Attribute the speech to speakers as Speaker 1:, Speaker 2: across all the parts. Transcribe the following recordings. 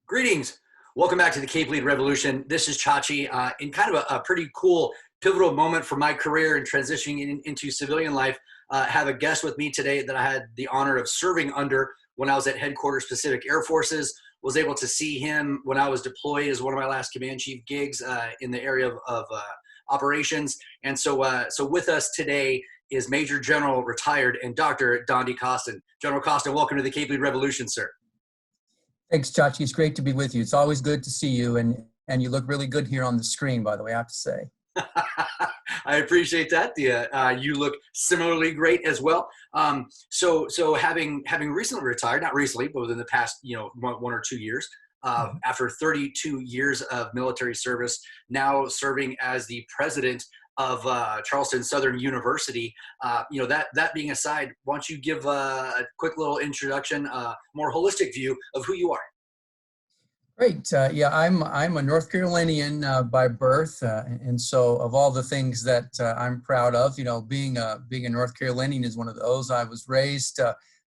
Speaker 1: Greetings. Welcome back to the Cape Lead Revolution. This is Chachi. In kind of a pretty cool, pivotal moment for my career and transitioning into civilian life, have a guest with me today that I had the honor of serving under when I was at Headquarters Pacific Air Forces. Was able to see him when I was deployed as one of my last command chief gigs in the area of operations. And so with us today is Major General retired and Dr. Dondi Costin. General Costin, welcome to the Cape Lead Revolution, sir.
Speaker 2: Thanks, Chachi. It's great to be with you. It's always good to see you, and you look really good here on the screen, by the way, I have to say.
Speaker 1: I appreciate that. You look similarly great as well. So having recently retired, not recently, but within the past, 1 or 2 years, after 32 years of military service, now serving as the president of Charleston Southern University. That being aside, why don't you give a quick little introduction, more holistic view of who you are?
Speaker 2: Great. Yeah, I'm a North Carolinian by birth, and so of all the things that I'm proud of, being a North Carolinian is one of those. I was raised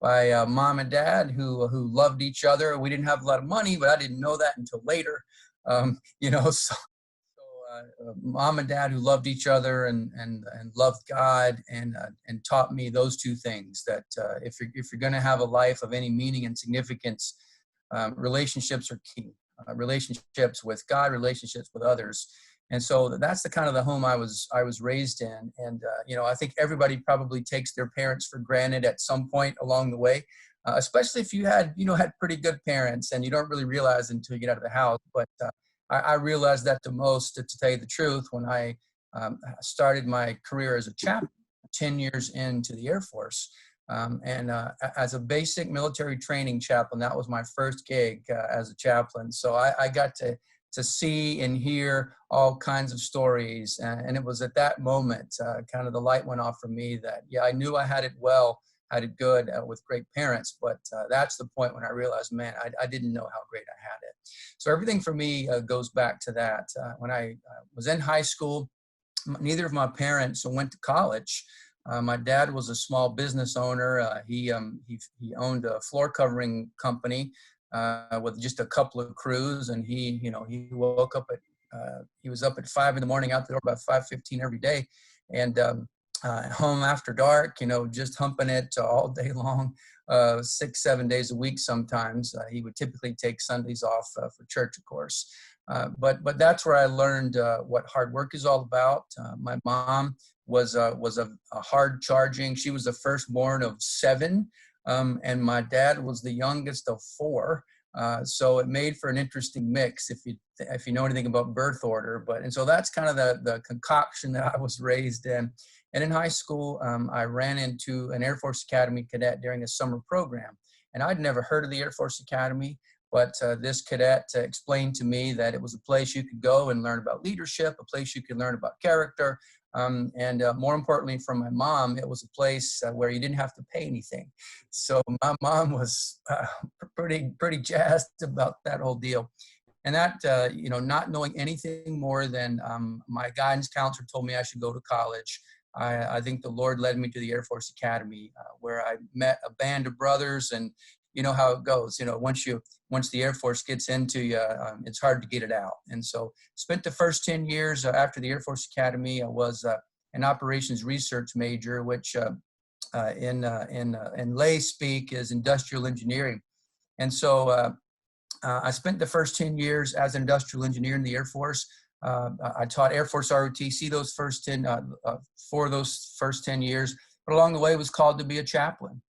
Speaker 2: by mom and dad who loved each other. We didn't have a lot of money, but I didn't know that until later. Mom and dad who loved each other and loved God and taught me those two things, that if you're going to have a life of any meaning and significance, relationships are key. Relationships with God, relationships with others. And so that's the kind of the home I was raised in. And, I think everybody probably takes their parents for granted at some point along the way, especially if you had pretty good parents and you don't really realize until you get out of the house. But I realized that the most, to tell you the truth, when I started my career as a chaplain 10 years into the Air Force. As a basic military training chaplain, that was my first gig as a chaplain. So I got to see and hear all kinds of stories. And it was at that moment, kind of the light went off for me that, I knew I had it good with great parents, but that's the point when I realized, man, I didn't know how great I had it. So everything for me goes back to that. When I was in high school, neither of my parents went to college. My dad was a small business owner. He owned a floor covering company with just a couple of crews, and he woke up he was up at 5 a.m. out the door about 5:15 every day, and home after dark, just humping it all day long, 6-7 days a week sometimes. He would typically take Sundays off for church, of course. But that's where I learned what hard work is all about. My mom was a hard charging. She was the firstborn of 7, and my dad was the youngest of 4. So it made for an interesting mix if you know anything about birth order. And so that's kind of the concoction that I was raised in. And in high school, I ran into an Air Force Academy cadet during a summer program, and I'd never heard of the Air Force Academy. But this cadet explained to me that it was a place you could go and learn about leadership, a place you could learn about character, and more importantly, from my mom, it was a place where you didn't have to pay anything. So my mom was pretty jazzed about that whole deal. And that, not knowing anything more than my guidance counselor told me I should go to college, I think the Lord led me to the Air Force Academy, where I met a band of brothers. And you know how it goes. Once the Air Force gets into you, it's hard to get it out. And so spent the first 10 years after the Air Force Academy. I was an operations research major, which in lay speak is industrial engineering. And so I spent the first 10 years as an industrial engineer in the Air Force. I taught Air Force ROTC for those first 10 years, but along the way was called to be a chaplain.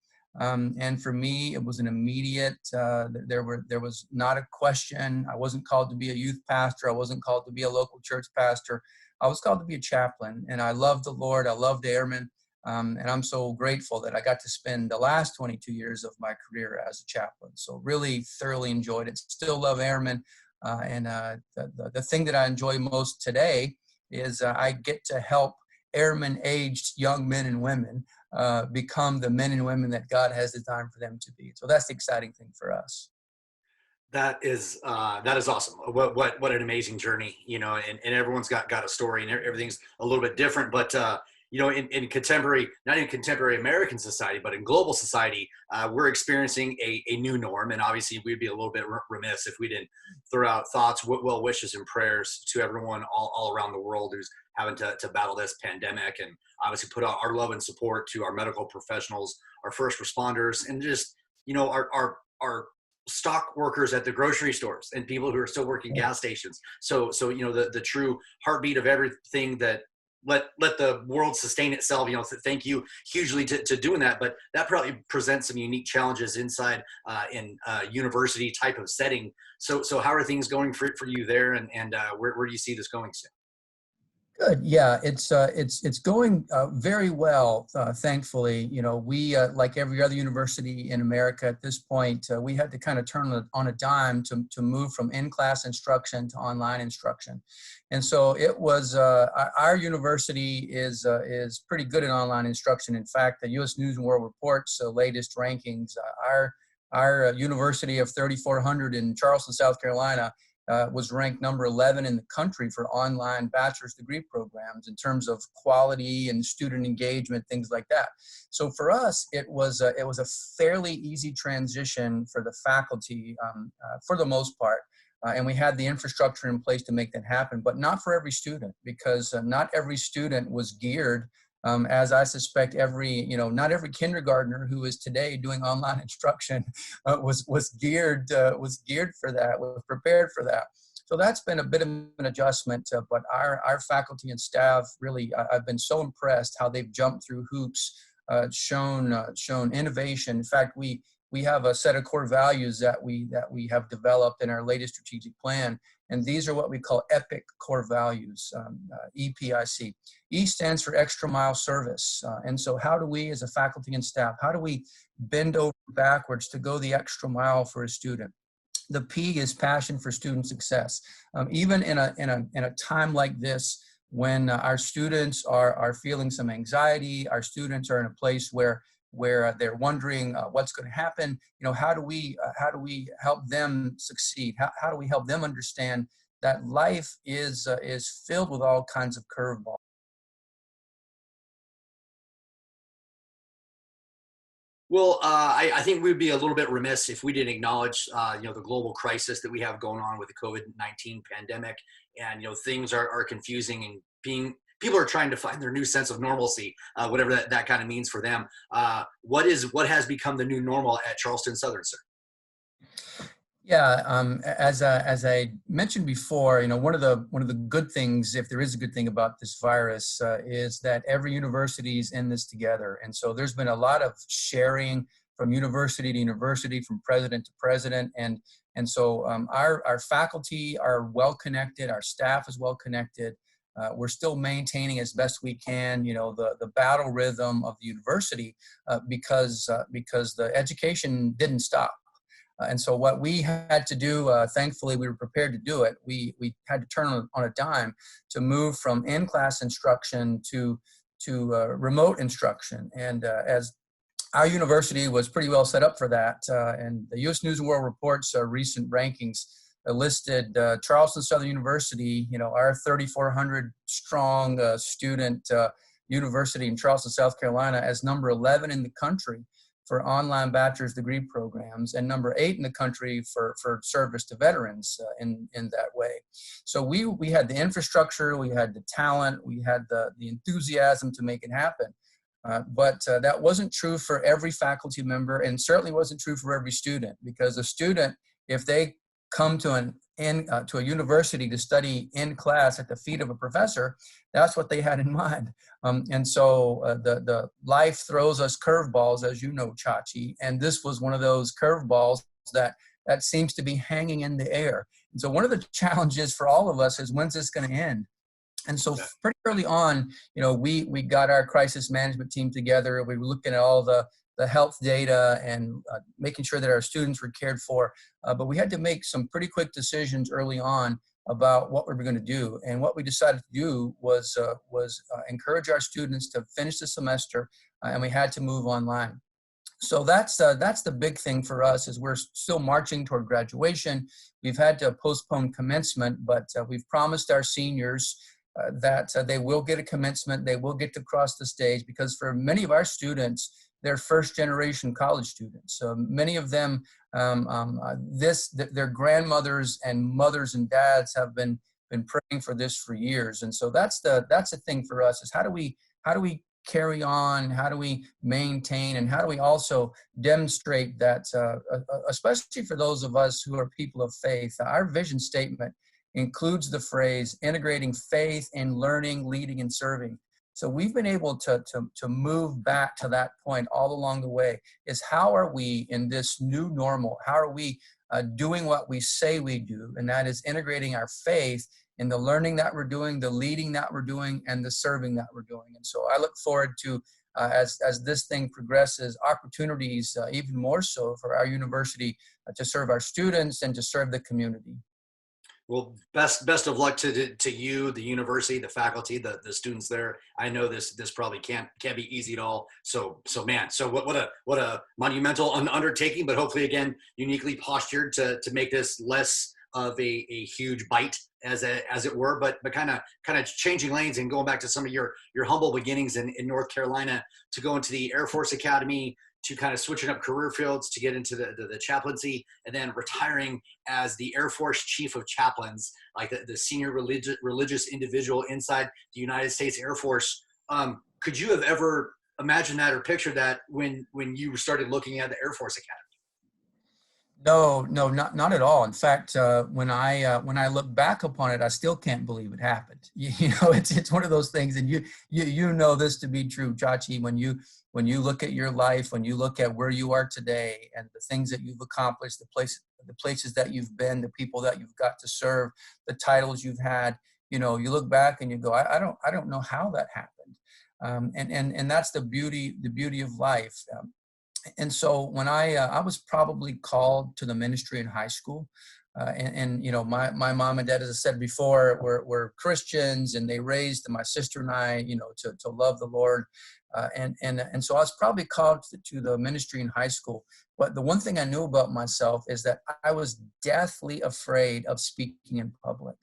Speaker 2: And for me, it was an immediate, there was not a question. I wasn't called to be a youth pastor. I wasn't called to be a local church pastor. I was called to be a chaplain, and I loved the Lord. I loved airmen. And I'm so grateful that I got to spend the last 22 years of my career as a chaplain. So really thoroughly enjoyed it. Still love airmen. And the thing that I enjoy most today is I get to help airmen aged young men and women become the men and women that God has designed for them to be. So that's the exciting thing for us.
Speaker 1: That is awesome. What an amazing journey, and everyone's got a story and everything's a little bit different, but in contemporary, not in contemporary American society, but in global society, we're experiencing a new norm. And obviously we'd be a little bit remiss if we didn't throw out thoughts, well wishes, and prayers to everyone all around the world who's having to battle this pandemic, and obviously put out our love and support to our medical professionals, our first responders, and just, our stock workers at the grocery stores and people who are still working gas stations. So, the true heartbeat of everything that let the world sustain itself, thank you hugely to doing that. But that probably presents some unique challenges inside in university type of setting. So how are things going for you there, and where do you see this going soon?
Speaker 2: Good. Yeah, it's going very well. Thankfully, we like every other university in America at this point, we had to kind of turn on a dime to move from in-class instruction to online instruction, and so it was. Our university is pretty good at online instruction. In fact, the U.S. News and World Report's latest rankings, our university of 3,400 in Charleston, South Carolina, was ranked number 11 in the country for online bachelor's degree programs in terms of quality and student engagement, things like that. So for us, it was a fairly easy transition for the faculty for the most part. And we had the infrastructure in place to make that happen, but not for every student, because not every student was geared, as I suspect not every kindergartner who is today doing online instruction was geared for that, was prepared for that. So that's been a bit of an adjustment, but our faculty and staff really, I've been so impressed how they've jumped through hoops, shown innovation. In fact, we have a set of core values that we have developed in our latest strategic plan. And these are what we call EPIC core values, EPIC. E stands for extra mile service. And so how do we, as a faculty and staff, how do we bend over backwards to go the extra mile for a student? The P is passion for student success. Even in a time like this, when our students are feeling some anxiety, our students are in a place where they're wondering what's going to happen. How do we help them succeed? How do we help them understand that life is filled with all kinds of curveballs?
Speaker 1: Well, I think we'd be a little bit remiss if we didn't acknowledge, the global crisis that we have going on with the COVID-19 pandemic, and things are confusing, and people are trying to find their new sense of normalcy, whatever that kind of means for them. What has become the new normal at Charleston Southern, sir?
Speaker 2: Yeah, as I mentioned before, one of the good things, if there is a good thing about this virus, is that every university is in this together, and so there's been a lot of sharing from university to university, from president to president, and so our faculty are well connected, our staff is well connected. We're still maintaining as best we can, the battle rhythm of the university, because the education didn't stop. And so what we had to do, thankfully we were prepared to do it. We had to turn on a dime to move from in-class instruction to remote instruction. And as our university was pretty well set up for that, and the U.S. News and World Report's recent rankings listed Charleston Southern University, our 3,400 strong student university in Charleston, South Carolina, as number 11 in the country for online bachelor's degree programs, and number 8 in the country for service to veterans in that way. So we had the infrastructure, we had the talent, we had the enthusiasm to make it happen. But that wasn't true for every faculty member, and certainly wasn't true for every student, because a student, if they come to a university to study in class at the feet of a professor, that's what they had in mind. And so the life throws us curveballs, as you know, Chachi, and this was one of those curveballs that seems to be hanging in the air. And so one of the challenges for all of us is, when's this going to end? And so pretty early on, we got our crisis management team together. We were looking at all the health data and making sure that our students were cared for. But we had to make some pretty quick decisions early on about what we were going to do. And what we decided to do was encourage our students to finish the semester, and we had to move online. So that's the big thing for us, is we're still marching toward graduation. We've had to postpone commencement, but we've promised our seniors that they will get a commencement, they will get to cross the stage, because for many of our students, they're first generation college students. So many of them, their grandmothers and mothers and dads have been praying for this for years. And so that's the thing for us, is how do we carry on, how do we maintain, and how do we also demonstrate that, especially for those of us who are people of faith, our vision statement includes the phrase integrating faith in learning, leading, and serving. So we've been able to move back to that point all along the way, is how are we in this new normal? How are we doing what we say we do? And that is integrating our faith in the learning that we're doing, the leading that we're doing, and the serving that we're doing. And so I look forward to, as this thing progresses, opportunities even more so for our university to serve our students and to serve the community.
Speaker 1: Well, best of luck to you, the university, the faculty, the students there. I know this probably can't be easy at all. So man, so what a monumental undertaking, but hopefully again uniquely postured to make this less of a huge bite as it were, but kind of changing lanes and going back to some of your humble beginnings in North Carolina, to go into the Air Force Academy, to kind of switching up career fields to get into the chaplaincy, and then retiring as the Air Force Chief of Chaplains, like the senior religious individual inside the United States Air Force. Could you have ever imagined that or pictured that when you started looking at the Air Force Academy?
Speaker 2: No, not at all. In fact, when I look back upon it, I still can't believe it happened. You know, it's one of those things, and you know this to be true, Chachi. When you look at your life, when you look at where you are today, and the things that you've accomplished, the places that you've been, the people that you've got to serve, the titles you've had, you know, you look back and you go, I don't know how that happened, and that's the beauty of life. And so when I was probably called to the ministry in high school, and you know, my mom and dad, as I said before, were Christians, and they raised my sister and I, you know, to love the Lord, and so I was probably called to the ministry in high school. But the one thing I knew about myself is that I was deathly afraid of speaking in public.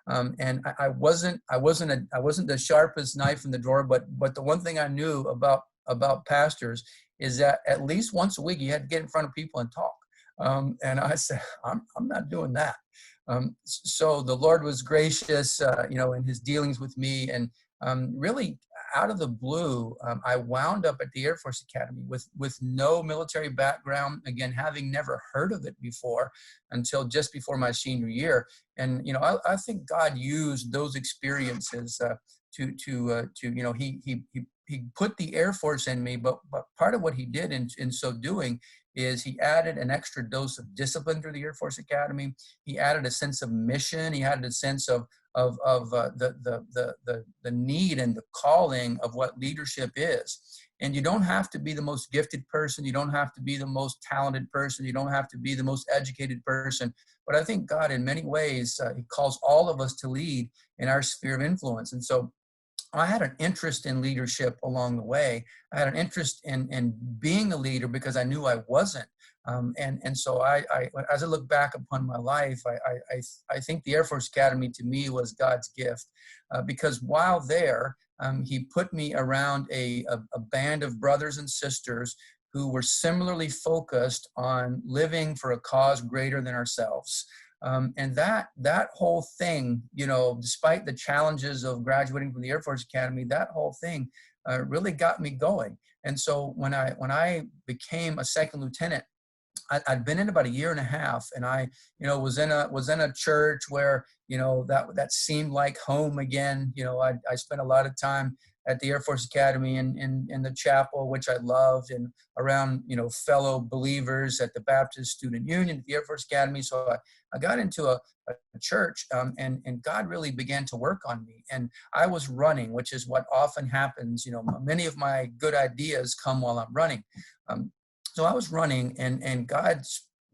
Speaker 2: And I wasn't the sharpest knife in the drawer, but the one thing I knew about pastors is that at least once a week you had to get in front of people and talk. And I said, I'm not doing that. So the Lord was gracious, you know, in his dealings with me. And really out of the blue, I wound up at the Air Force Academy with no military background, again, having never heard of it before until just before my senior year. And, you know, I think God used those experiences to you know, he put the Air Force in me, but part of what he did in so doing is he added an extra dose of discipline through the Air Force Academy. He added a sense of mission. He added a sense of the need and the calling of what leadership is. And you don't have to be the most gifted person. You don't have to be the most talented person. You don't have to be the most educated person. But I think God, in many ways, he calls all of us to lead in our sphere of influence. And so I had an interest in leadership along the way. I had an interest in being a leader because I knew I wasn't. And so I as I look back upon my life, I think the Air Force Academy to me was God's gift, because while there, he put me around a band of brothers and sisters who were similarly focused on living for a cause greater than ourselves. And that whole thing, you know, despite the challenges of graduating from the Air Force Academy, that whole thing really got me going. And so when I became a second lieutenant, I'd been in about a year and a half, and I, you know, was in a church where, you know, that seemed like home again. You know, I spent a lot of time at the Air Force Academy in the chapel, which I loved, and around, you know, fellow believers at the Baptist Student Union at the Air Force Academy. So I got into a church, and God really began to work on me. And I was running, which is what often happens. You know, many of my good ideas come while I'm running. So I was running, and God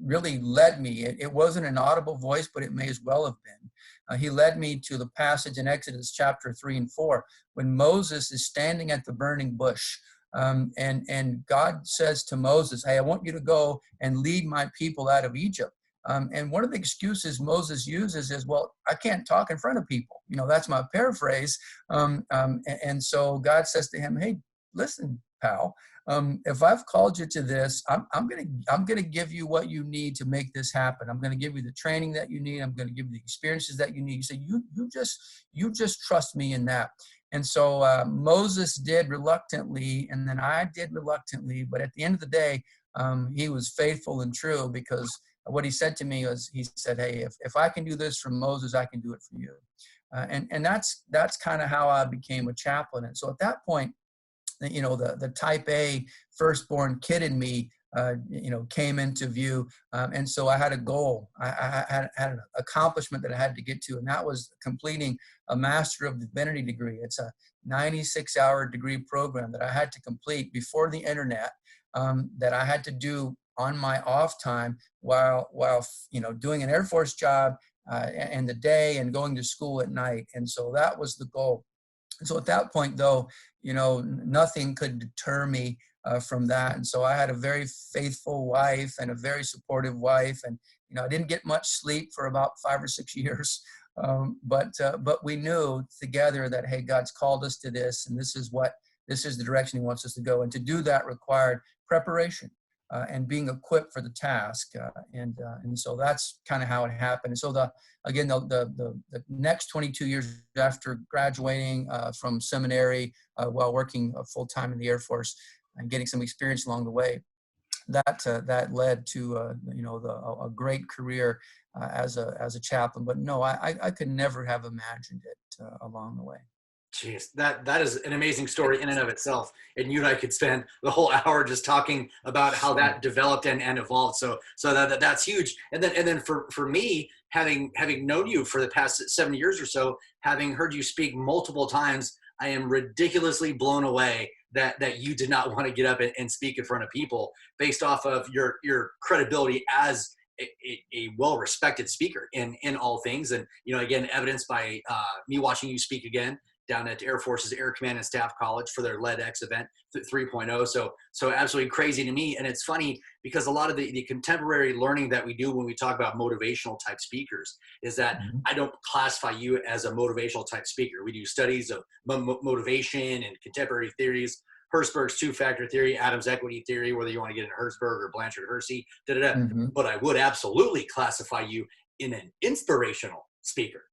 Speaker 2: really led me. It wasn't an audible voice, but it may as well have been. He led me to the passage in Exodus chapter 3 and 4, when Moses is standing at the burning bush. And God says to Moses, hey, I want you to go and lead my people out of Egypt. And one of the excuses Moses uses is, well, I can't talk in front of people. That's my paraphrase. And so God says to him, hey, listen, pal, if I've called you to this, I'm gonna give you what you need to make this happen. I'm gonna give you the training that you need. I'm gonna give you the experiences that you need. So you just trust me in that. And so Moses did reluctantly, and then I did reluctantly. But at the end of the day, he was faithful and true, because what he said to me was, he said, hey, if I can do this for Moses, I can do it for you. And that's kind of how I became a chaplain. And so at that point, the type A firstborn kid in me, came into view. And so I had a goal. I had an accomplishment that I had to get to, and that was completing a Master of Divinity degree. It's a 96-hour degree program that I had to complete before the internet, that I had to do on my off time while doing an Air Force job and the day, and going to school at night. And so that was the goal. And so at that point, though, nothing could deter me from that. And so I had a very faithful wife and a very supportive wife. And, I didn't get much sleep for about 5 or 6 years. But we knew together that, hey, God's called us to this, and this is the direction he wants us to go. And to do that required preparation and being equipped for the task. And so that's kind of how it happened. And so the next 22 years after graduating from seminary, while working full-time in the Air Force and getting some experience along the way, that led to a great career as a chaplain. But no, I could never have imagined it along the way.
Speaker 1: Jeez, that is an amazing story in and of itself. And you and I could spend the whole hour just talking about how that developed and evolved. So that's huge. And then for me, having known you for the past 7 years or so, having heard you speak multiple times, I am ridiculously blown away that you did not want to get up and speak in front of people, based off of your credibility as a well-respected speaker in all things. And, again, evidenced by me watching you speak again down at Air Force's Air Command and Staff College for their LEDX event 3.0. So absolutely crazy to me. And it's funny because a lot of the contemporary learning that we do when we talk about motivational type speakers is that I don't classify you as a motivational type speaker. We do studies of motivation and contemporary theories, Herzberg's two-factor theory, Adams equity theory, whether you want to get into Herzberg or Blanchard Hersey, But I would absolutely classify you in an inspirational speaker,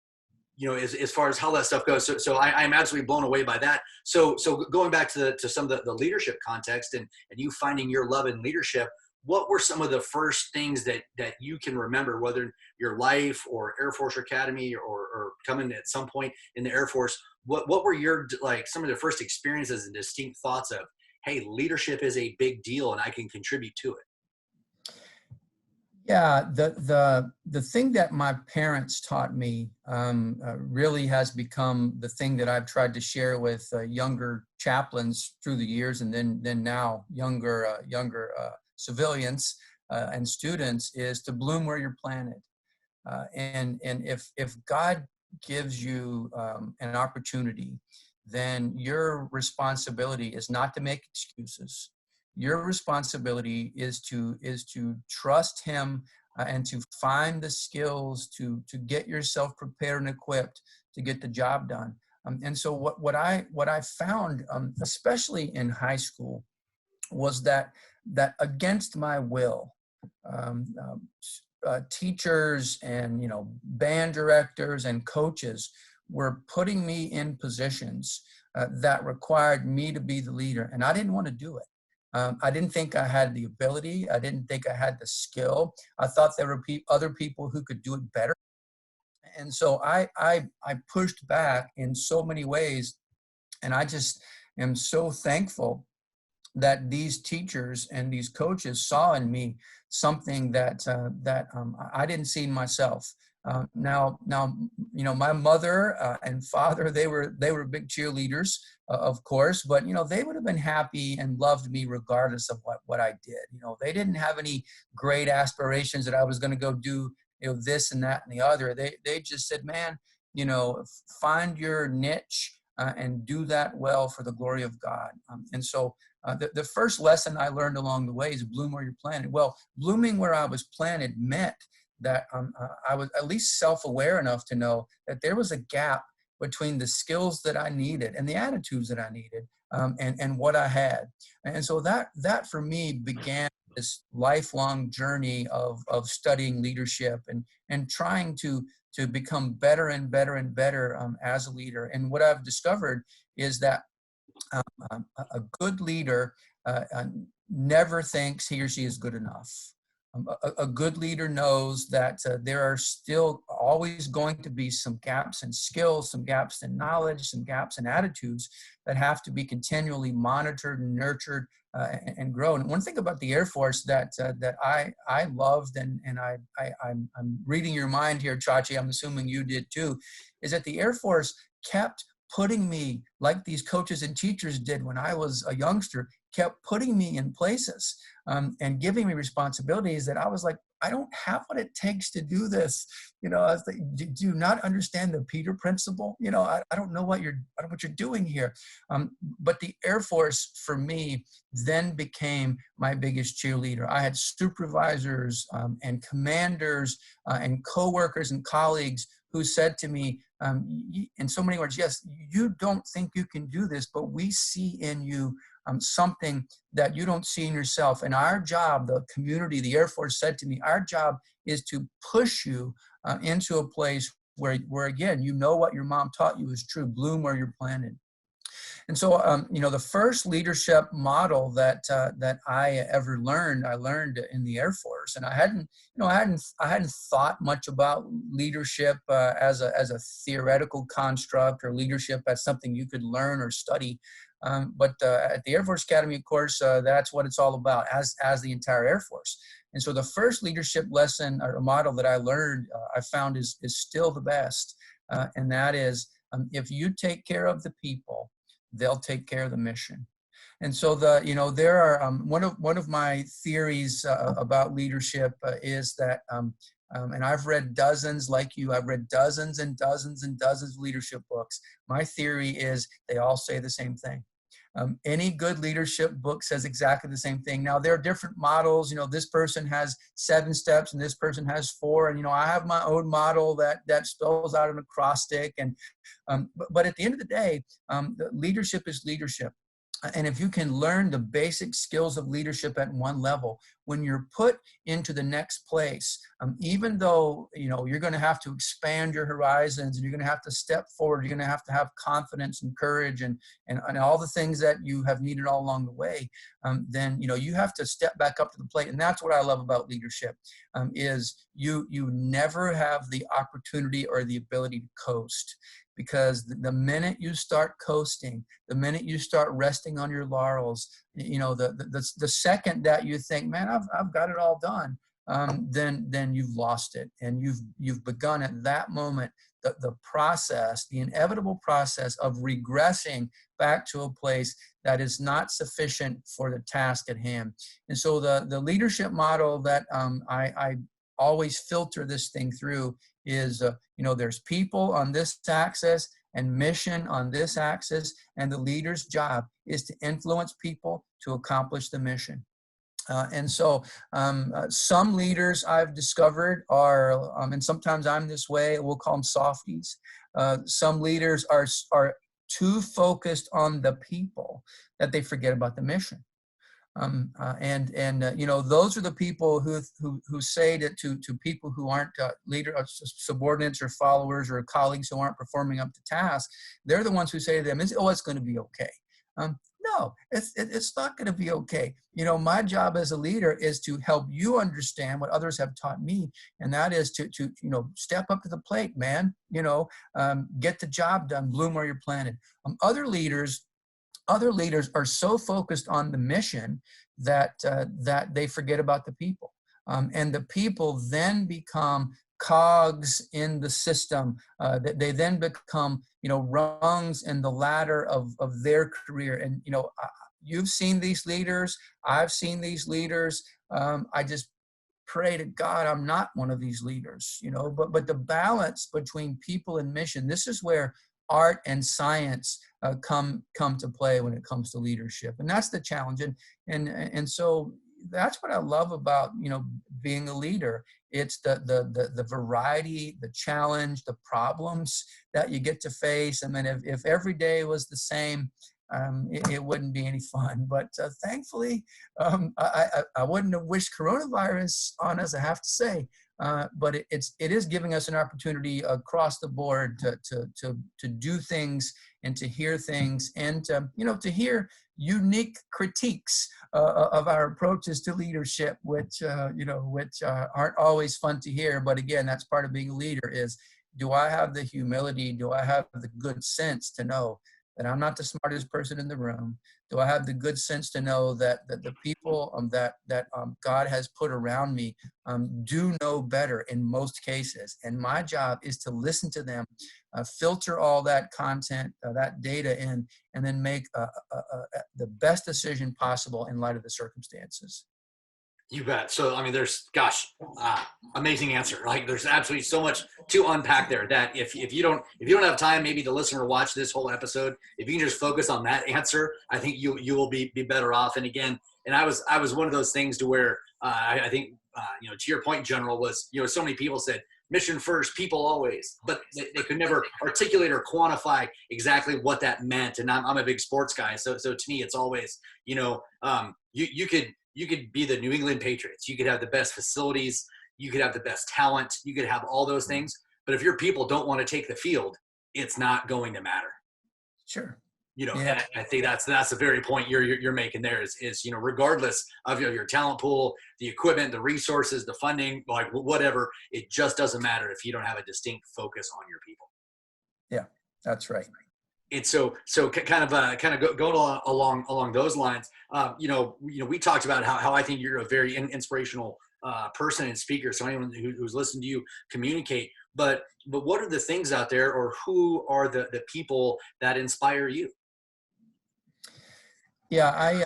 Speaker 1: as far as how that stuff goes. So I'm absolutely blown away by that. So going back to some of the leadership context and you finding your love in leadership, what were some of the first things that you can remember, whether your life or Air Force Academy or coming at some point in the Air Force, what were your, some of the first experiences and distinct thoughts of, hey, leadership is a big deal and I can contribute to it?
Speaker 2: Yeah, the thing that my parents taught me really has become the thing that I've tried to share with younger chaplains through the years, and then now younger civilians and students, is to bloom where you're planted. And if God gives you an opportunity, then your responsibility is not to make excuses. Your responsibility is to trust him and to find the skills to get yourself prepared and equipped to get the job done. And so what I found, especially in high school, was that against my will, teachers and band directors and coaches were putting me in positions that required me to be the leader, and I didn't want to do it. I didn't think I had the ability. I didn't think I had the skill. I thought there were other people who could do it better. And so I pushed back in so many ways. And I just am so thankful that these teachers and these coaches saw in me something that I didn't see in myself. Now, my mother and father, they were big cheerleaders, of course, but, they would have been happy and loved me regardless of what I did. They didn't have any great aspirations that I was going to go do, this and that and the other. They just said, man, find your niche and do that well for the glory of God. And so the first lesson I learned along the way is bloom where you're planted. Well, blooming where I was planted meant that I was at least self-aware enough to know that there was a gap between the skills that I needed and the attitudes that I needed, and what I had. And so that for me began this lifelong journey of studying leadership and trying to become better and better and better as a leader. And what I've discovered is that a good leader never thinks he or she is good enough. A good leader knows that there are still always going to be some gaps in skills, some gaps in knowledge, some gaps in attitudes that have to be continually monitored and nurtured and grown. And one thing about the Air Force that I loved, and I'm reading your mind here, Chachi, I'm assuming you did too, is that the Air Force kept putting me, like these coaches and teachers did when I was a youngster, kept putting me in places and giving me responsibilities that I was like, I don't have what it takes to do this. I was like, do you not understand the Peter principle? I don't know what you're doing here. But the Air Force for me then became my biggest cheerleader. I had supervisors and commanders and coworkers and colleagues who said to me, in so many words, yes, you don't think you can do this, but we see in you something that you don't see in yourself. And our job, the community, the Air Force said to me, our job is to push you into a place where again, what your mom taught you is true, bloom where you're planted. And so, the first leadership model that I ever learned, I learned in the Air Force, and I hadn't thought much about leadership as a theoretical construct, or leadership as something you could learn or study. But at the Air Force Academy, of course, that's what it's all about, as the entire Air Force. And so the first leadership lesson or model that I learned, I found is still the best, and that is, if you take care of the people, they'll take care of the mission. And so there are one of my theories about leadership is that, and I've read dozens, like you, I've read dozens and dozens and dozens of leadership books. My theory is they all say the same thing. Any good leadership book says exactly the same thing. Now, there are different models. This person has 7 steps and this person has 4. And, I have my own model that spells out an acrostic. And but at the end of the day, leadership is leadership. And if you can learn the basic skills of leadership at one level, when you're put into the next place, even though, you're going to have to expand your horizons and you're going to have to step forward, you're going to have confidence and courage and all the things that you have needed all along the way, then, you have to step back up to the plate. And that's what I love about leadership, is you never have the opportunity or the ability to coast. Because the minute you start coasting, the minute you start resting on your laurels, the second that you think, man, I've got it all done, then you've lost it, and you've begun at that moment the process, the inevitable process of regressing back to a place that is not sufficient for the task at hand. And so the leadership model that I always filter this thing through is, there's people on this axis and mission on this axis, and the leader's job is to influence people to accomplish the mission. And so some leaders I've discovered are, and sometimes I'm this way, we'll call them softies. Some leaders are too focused on the people that they forget about the mission. Those are the people who say that to people who aren't subordinates or followers or colleagues who aren't performing up to task. They're the ones who say to them, it's going to be okay. No, it's not going to be okay. My job as a leader is to help you understand what others have taught me, and that is to step up to the plate, man. Get the job done, bloom where you're planted. Other leaders are so focused on the mission that they forget about the people, and the people then become cogs in the system. That they then become rungs in the ladder of their career. And you've seen these leaders, I've seen these leaders. I just pray to God I'm not one of these leaders. But the balance between people and mission, this is where art and science come to play when it comes to leadership. And that's the challenge. And so that's what I love about, being a leader. It's the variety, the challenge, the problems that you get to face. I mean, if every day was the same, it wouldn't be any fun. But thankfully, I wouldn't have wished coronavirus on us, I have to say. But it is giving us an opportunity across the board to do things and to hear things and to hear unique critiques of our approaches to leadership, which aren't always fun to hear. But again, that's part of being a leader is, do I have the humility? Do I have the good sense to know that I'm not the smartest person in the room? Do I have the good sense to know that the people that God has put around me do know better in most cases? And my job is to listen to them, filter all that content, that data in, and then make the best decision possible in light of the circumstances.
Speaker 1: You bet. So, I mean, there's, amazing answer. Like, there's absolutely so much to unpack there that if you don't have time, maybe to listen or watch this whole episode, if you can just focus on that answer, I think you will be better off. And again, and I was one of those things to where I think, to your point, General, was, so many people said mission first, people always, but they could never articulate or quantify exactly what that meant. And I'm a big sports guy. So to me, it's always, you could be the New England Patriots. You could have the best facilities. You could have the best talent. You could have all those things. But if your people don't want to take the field, it's not going to matter.
Speaker 2: Sure.
Speaker 1: And I think that's the very point you're making there is regardless of your talent pool, the equipment, the resources, the funding, like whatever, it just doesn't matter if you don't have a distinct focus on your people.
Speaker 2: Yeah, that's right.
Speaker 1: It's so kind of going along those lines. We talked about how I think you're a very inspirational person and speaker. So anyone who's listened to you communicate, but what are the things out there, or who are the people that inspire you?
Speaker 2: Yeah,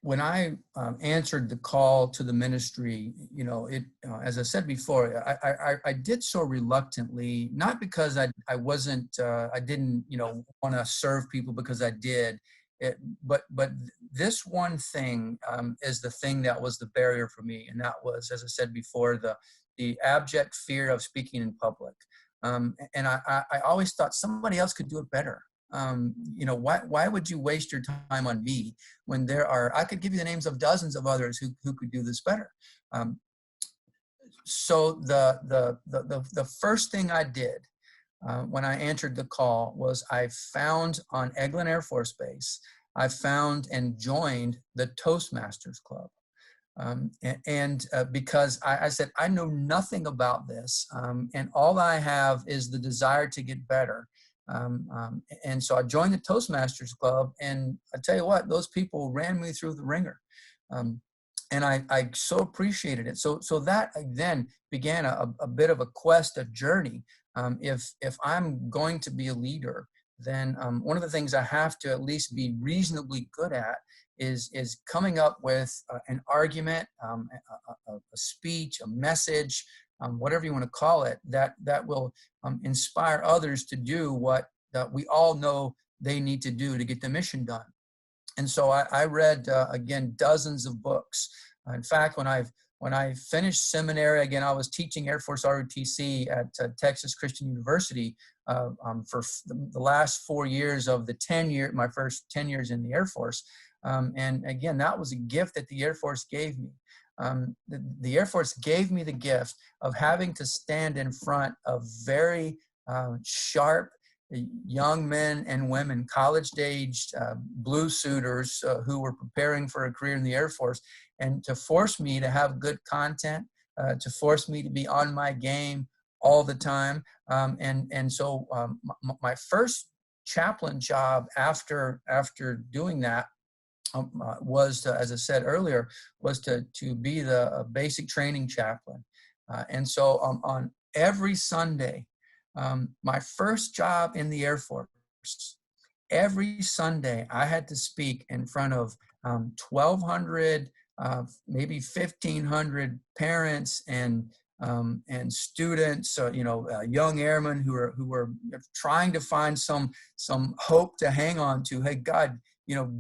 Speaker 2: when I answered the call to the ministry, as I said before, I did so reluctantly, not because I didn't want to serve people, because I did, but this one thing is the thing that was the barrier for me, and that was, as I said before, the abject fear of speaking in public, and I always thought somebody else could do it better. Why would you waste your time on me when I could give you the names of dozens of others who could do this better. So the first thing I did when I answered the call was I found on Eglin Air Force Base, I found and joined the Toastmasters Club. Because I said, I know nothing about this, and all I have is the desire to get better. And so I joined the Toastmasters Club, and I tell you what, those people ran me through the ringer. And I so appreciated it. So that then began a bit of a quest, a journey. If I'm going to be a leader, then one of the things I have to at least be reasonably good at is coming up with an argument, a speech, a message, whatever you want to call it, that will inspire others to do what we all know they need to do to get the mission done. And so I read, again, dozens of books. In fact, when I finished seminary, again, I was teaching Air Force ROTC at Texas Christian University for the last 4 years of my first 10 years in the Air Force. And again, that was a gift that the Air Force gave me. The Air Force gave me the gift of having to stand in front of very sharp young men and women, college-aged blue suiters who were preparing for a career in the Air Force, and to force me to have good content, to force me to be on my game all the time. So my first chaplain job after doing that was to, as I said earlier, was to be the basic training chaplain. And so on every Sunday, my first job in the Air Force, every Sunday I had to speak in front of 1,200, maybe 1,500 parents and students, young airmen who were trying to find some hope to hang on to. Hey, God,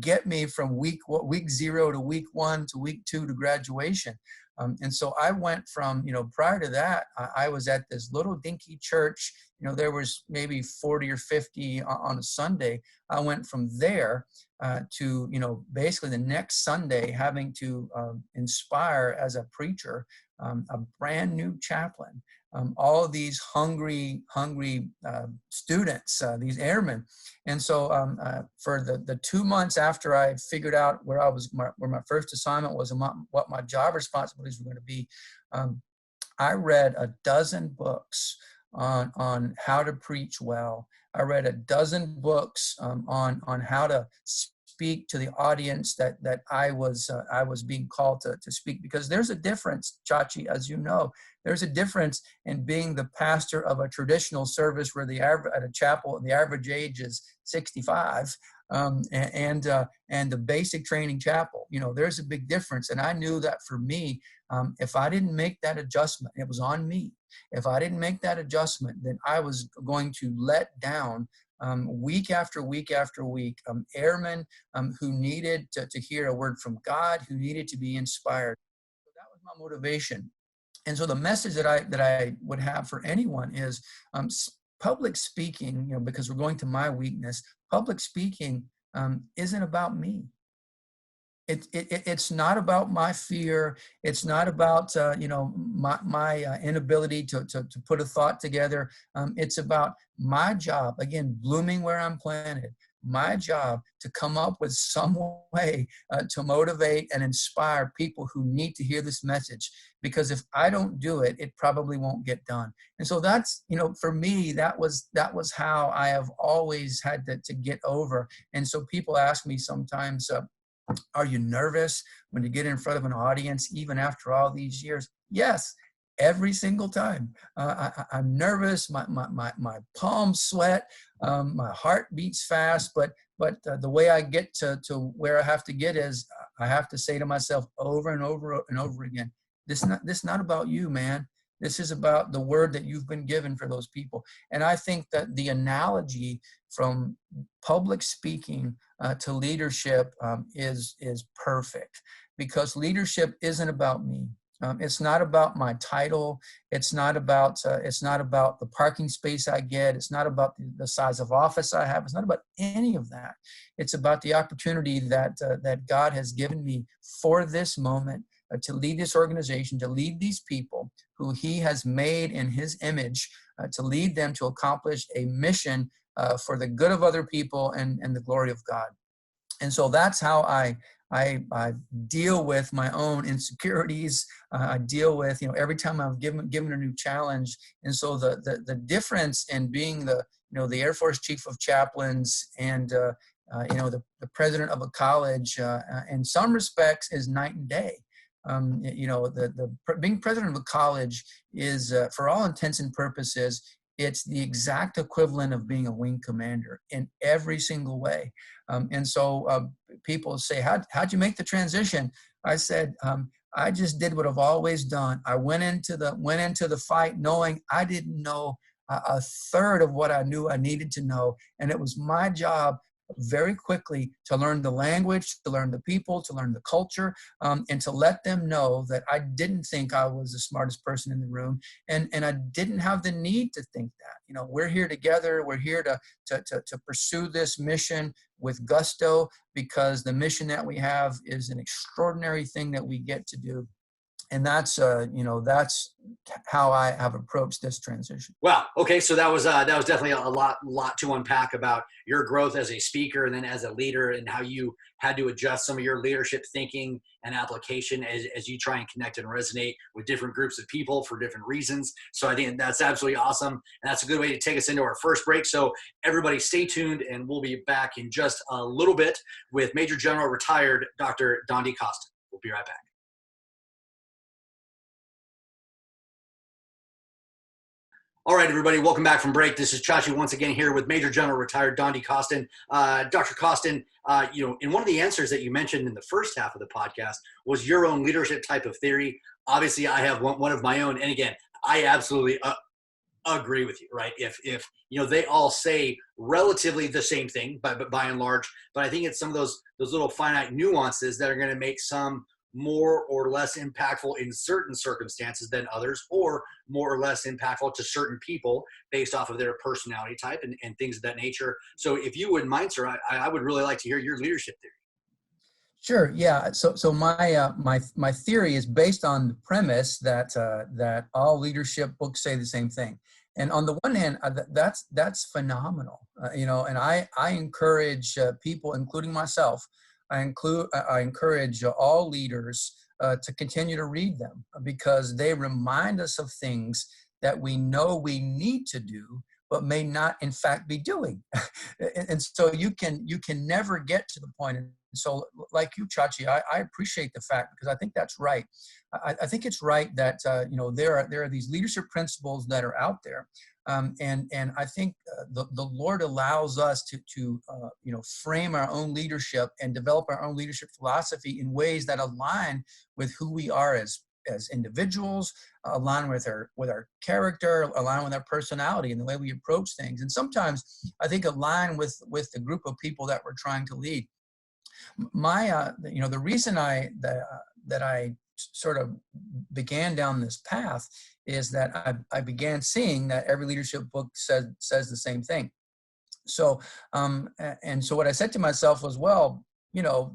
Speaker 2: get me from week 0 to week 1 to week 2 to graduation. And so I went from, prior to that, I was at this little dinky church. There was maybe 40 or 50 on a Sunday. I went from there to, basically the next Sunday having to inspire as a preacher a brand new chaplain. All of these hungry students, these airmen. And so for the 2 months after I figured out where my first assignment was and what my job responsibilities were going to be, I read a dozen books on how to preach well. I read a dozen books on how to speak to the audience that I was being called to speak, because there's a difference, Chachi, as you know. There's a difference in being the pastor of a traditional service where at a chapel, the average age is 65, and the basic training chapel. There's a big difference. And I knew that for me, if I didn't make that adjustment, it was on me. If I didn't make that adjustment, then I was going to let down week after week after week, airmen who needed to hear a word from God, who needed to be inspired. So that was my motivation. And so the message that I would have for anyone is public speaking, because we're going to my weakness, public speaking isn't about me. It's not about my fear. It's not about my inability to put a thought together. It's about my job, again, blooming where I'm planted. My job to come up with some way to motivate and inspire people who need to hear this message. Because if I don't do it, it probably won't get done. And so that's, for me, that was how I have always had to get over. And so people ask me sometimes, are you nervous when you get in front of an audience, even after all these years? Yes, every single time. I'm nervous. My palms sweat. My heart beats fast. But the way I get to where I have to get is I have to say to myself over and over and over again, this is not about you, man. This is about the word that you've been given for those people. And I think that the analogy from public speaking to leadership is perfect, because leadership isn't about me. It's not about my title. It's not about the parking space I get. It's not about the size of office I have. It's not about any of that. It's about the opportunity that God has given me for this moment to lead this organization, to lead these people who He has made in His image, to lead them to accomplish a mission for the good of other people and the glory of God. And so that's how I deal with my own insecurities. I deal with, every time I'm given a new challenge. And so the difference in being the Air Force Chief of Chaplains and the president of a college, in some respects, is night and day. Being president of a college is, for all intents and purposes, it's the exact equivalent of being a wing commander in every single way. And so people say, how'd you make the transition? I said, I just did what I've always done. I went into the fight knowing I didn't know a third of what I knew I needed to know. And it was my job very quickly to learn the language, to learn the people, to learn the culture, and to let them know that I didn't think I was the smartest person in the room, and I didn't have the need to think that. We're here together. We're here to pursue this mission with gusto, because the mission that we have is an extraordinary thing that we get to do. And that's that's how I have approached this transition.
Speaker 1: Wow. Okay. So that was definitely a lot to unpack about your growth as a speaker and then as a leader, and how you had to adjust some of your leadership thinking and application as you try and connect and resonate with different groups of people for different reasons. So I think that's absolutely awesome. And that's a good way to take us into our first break. So everybody stay tuned, and we'll be back in just a little bit with Major General retired Dr. Dondi Costin. We'll be right back. All right, everybody, welcome back from break. This is Chachi once again here with Major General retired Dondi Costin. Dr. Costin, in one of the answers that you mentioned in the first half of the podcast was your own leadership type of theory. Obviously, I have one of my own. And again, I absolutely agree with you, right? If they all say relatively the same thing, but by and large, but I think it's some of those little finite nuances that are going to make some more or less impactful in certain circumstances than others, or more or less impactful to certain people based off of their personality type and things of that nature. So if you wouldn't mind, sir, I would really like to hear your leadership theory.
Speaker 2: Sure. Yeah. So my theory is based on the premise that that all leadership books say the same thing. And on the one hand, that's phenomenal. And I encourage people, including myself. I encourage all leaders to continue to read them, because they remind us of things that we know we need to do, but may not in fact be doing. And so you can never get to the point. And so like you, Chachi, I appreciate the fact, because I think that's right. I think it's right that there are these leadership principles that are out there, and I think the Lord allows us to frame our own leadership and develop our own leadership philosophy in ways that align with who we are as individuals, align with our character, align with our personality and the way we approach things, and sometimes I think align with the group of people that we're trying to lead. The reason that I sort of began down this path is that I began seeing that every leadership book says the same thing. So and so what I said to myself was, well,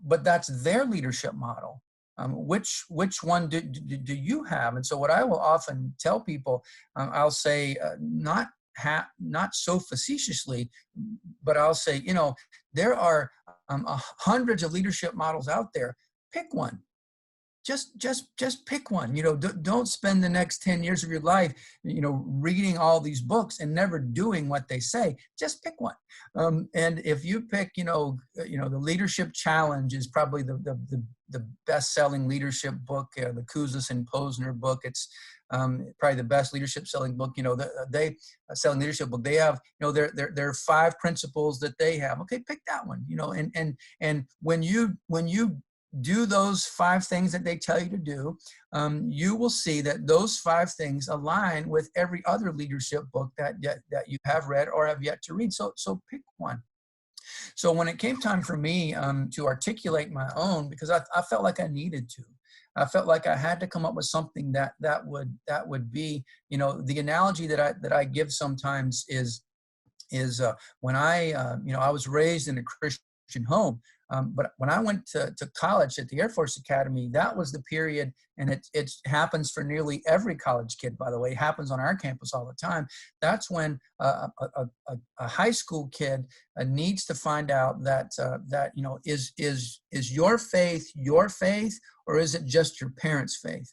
Speaker 2: but that's their leadership model. Which one do you have? And so what I will often tell people, I'll say, not so facetiously, but I'll say, there are hundreds of leadership models out there. Pick one. Just pick one. Don't spend the next 10 years of your life, reading all these books and never doing what they say. Just pick one. And if you pick, the Leadership Challenge is probably the best-selling leadership book, the Kouzes and Posner book. It's probably the best leadership selling book. They selling leadership book. They have, there are 5 principles that they have. Okay, pick that one. And when you do those 5 things that they tell you to do, you will see that those 5 things align with every other leadership book that you have read or have yet to read. So pick one. So when it came time for me to articulate my own, because I felt like I needed to, I felt like I had to come up with something that would be, the analogy that I give sometimes is when I was raised in a Christian home. But when I went to college at the Air Force Academy, that was the period, and it happens for nearly every college kid, by the way. It happens on our campus all the time. That's when a high school kid needs to find out that is your faith, or is it just your parents' faith?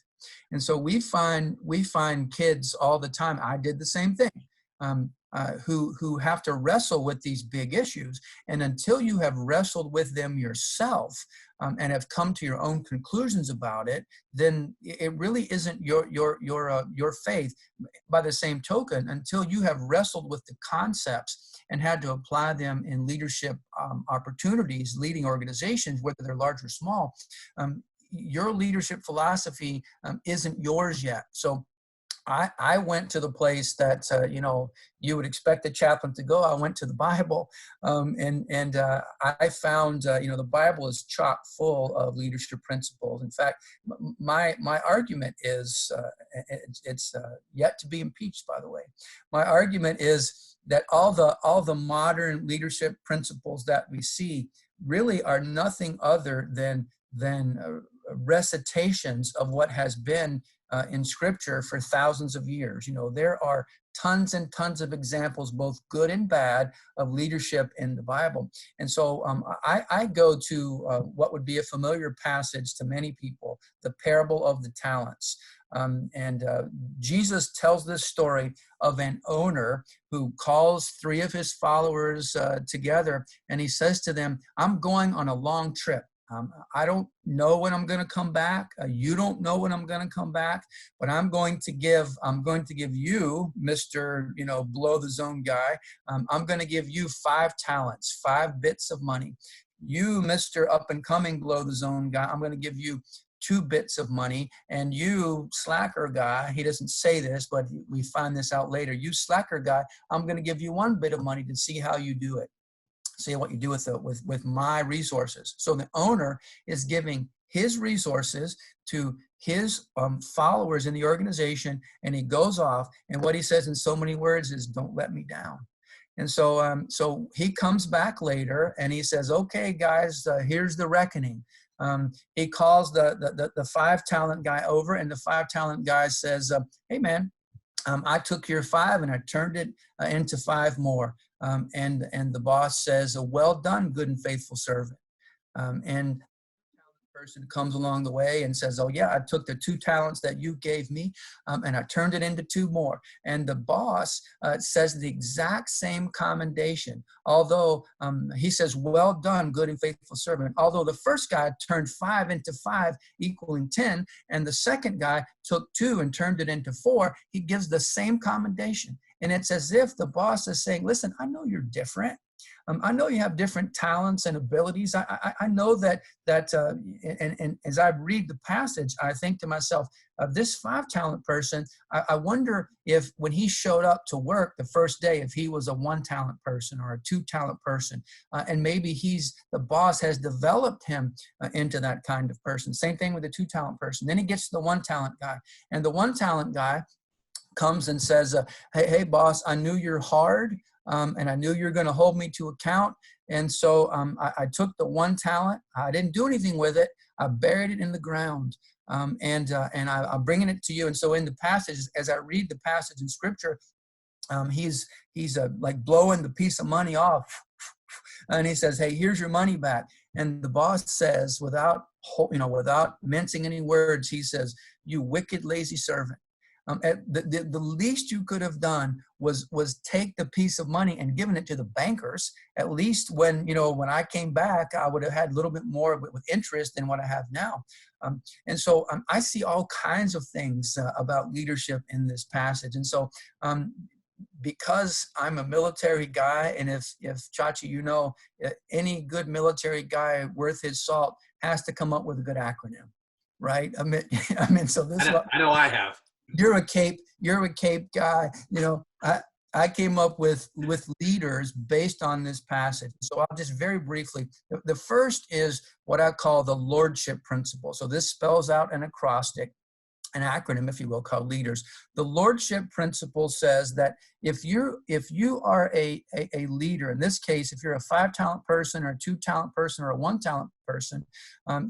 Speaker 2: And so we find kids all the time. I did the same thing. Who have to wrestle with these big issues, and until you have wrestled with them yourself and have come to your own conclusions about it, then it really isn't your faith. By the same token, until you have wrestled with the concepts and had to apply them in leadership opportunities, leading organizations, whether they're large or small, your leadership philosophy isn't yours yet. So I went to the place that, you would expect a chaplain to go. I went to the Bible, and I found, the Bible is chock full of leadership principles. In fact, my argument is, it's yet to be impeached, by the way. My argument is that all the modern leadership principles that we see really are nothing other than recitations of what has been in Scripture for thousands of years. There are tons and tons of examples, both good and bad, of leadership in the Bible. And so I go to what would be a familiar passage to many people, the parable of the talents. Jesus tells this story of an owner who calls 3 of his followers together, and he says to them, I'm going on a long trip. I don't know when I'm going to come back. You don't know when I'm going to come back, but I'm going to give you, Mr. Below the zone guy, I'm going to give you 5 talents, 5 bits of money. You, Mr. Up and coming below the zone guy, I'm going to give you 2 bits of money, and you slacker guy, he doesn't say this, but we find this out later, you slacker guy, I'm going to give you 1 bit of money to see how you do it. See what you do with my resources. So the owner is giving his resources to his followers in the organization, and he goes off, and what he says in so many words is, don't let me down. And so so he comes back later and he says, okay, guys, here's the reckoning. He calls the 5 talent guy over, and the 5 talent guy says, hey man, I took your 5 and I turned it into 5 more. And the boss says, well done, good and faithful servant. And the person comes along the way and says, oh yeah, I took the 2 talents that you gave me and I turned it into 2 more. And the boss says the exact same commendation, although he says, well done, good and faithful servant. Although the first guy turned 5 into 5 equaling 10, and the second guy took 2 and turned it into 4, he gives the same commendation. And it's as if the boss is saying, listen, I know you're different. I know you have different talents and abilities. I know that, and as I read the passage, I think to myself, this 5 talent person, I wonder if when he showed up to work the first day, if he was a 1 talent person or a 2 talent person, and maybe the boss has developed him into that kind of person. Same thing with the 2 talent person. Then he gets to the 1 talent guy, and the 1 talent guy comes and says, hey boss, I knew you're hard. And I knew you're going to hold me to account. And so I took the 1 talent. I didn't do anything with it. I buried it in the ground. And I'm bringing it to you. And so in the passage, as I read the passage in Scripture, he's like blowing the piece of money off. And he says, hey, here's your money back. And the boss says, without mincing any words, he says, you wicked, lazy servant. The least you could have done was take the piece of money and given it to the bankers. At least when I came back, I would have had a little bit more with interest than what I have now. And so I see all kinds of things about leadership in this passage. And so because I'm a military guy, and if Chachi, any good military guy worth his salt has to come up with a good acronym, right? I mean, so this
Speaker 1: I know I have.
Speaker 2: You're a Cape guy. I came up with leaders based on this passage. So I'll just very briefly, the first is what I call the lordship principle. So this spells out an acrostic, an acronym, if you will, called leaders. The lordship principle says that if you are a leader, in this case, if you're a 5 talent person or a 2 talent person or a 1 talent person,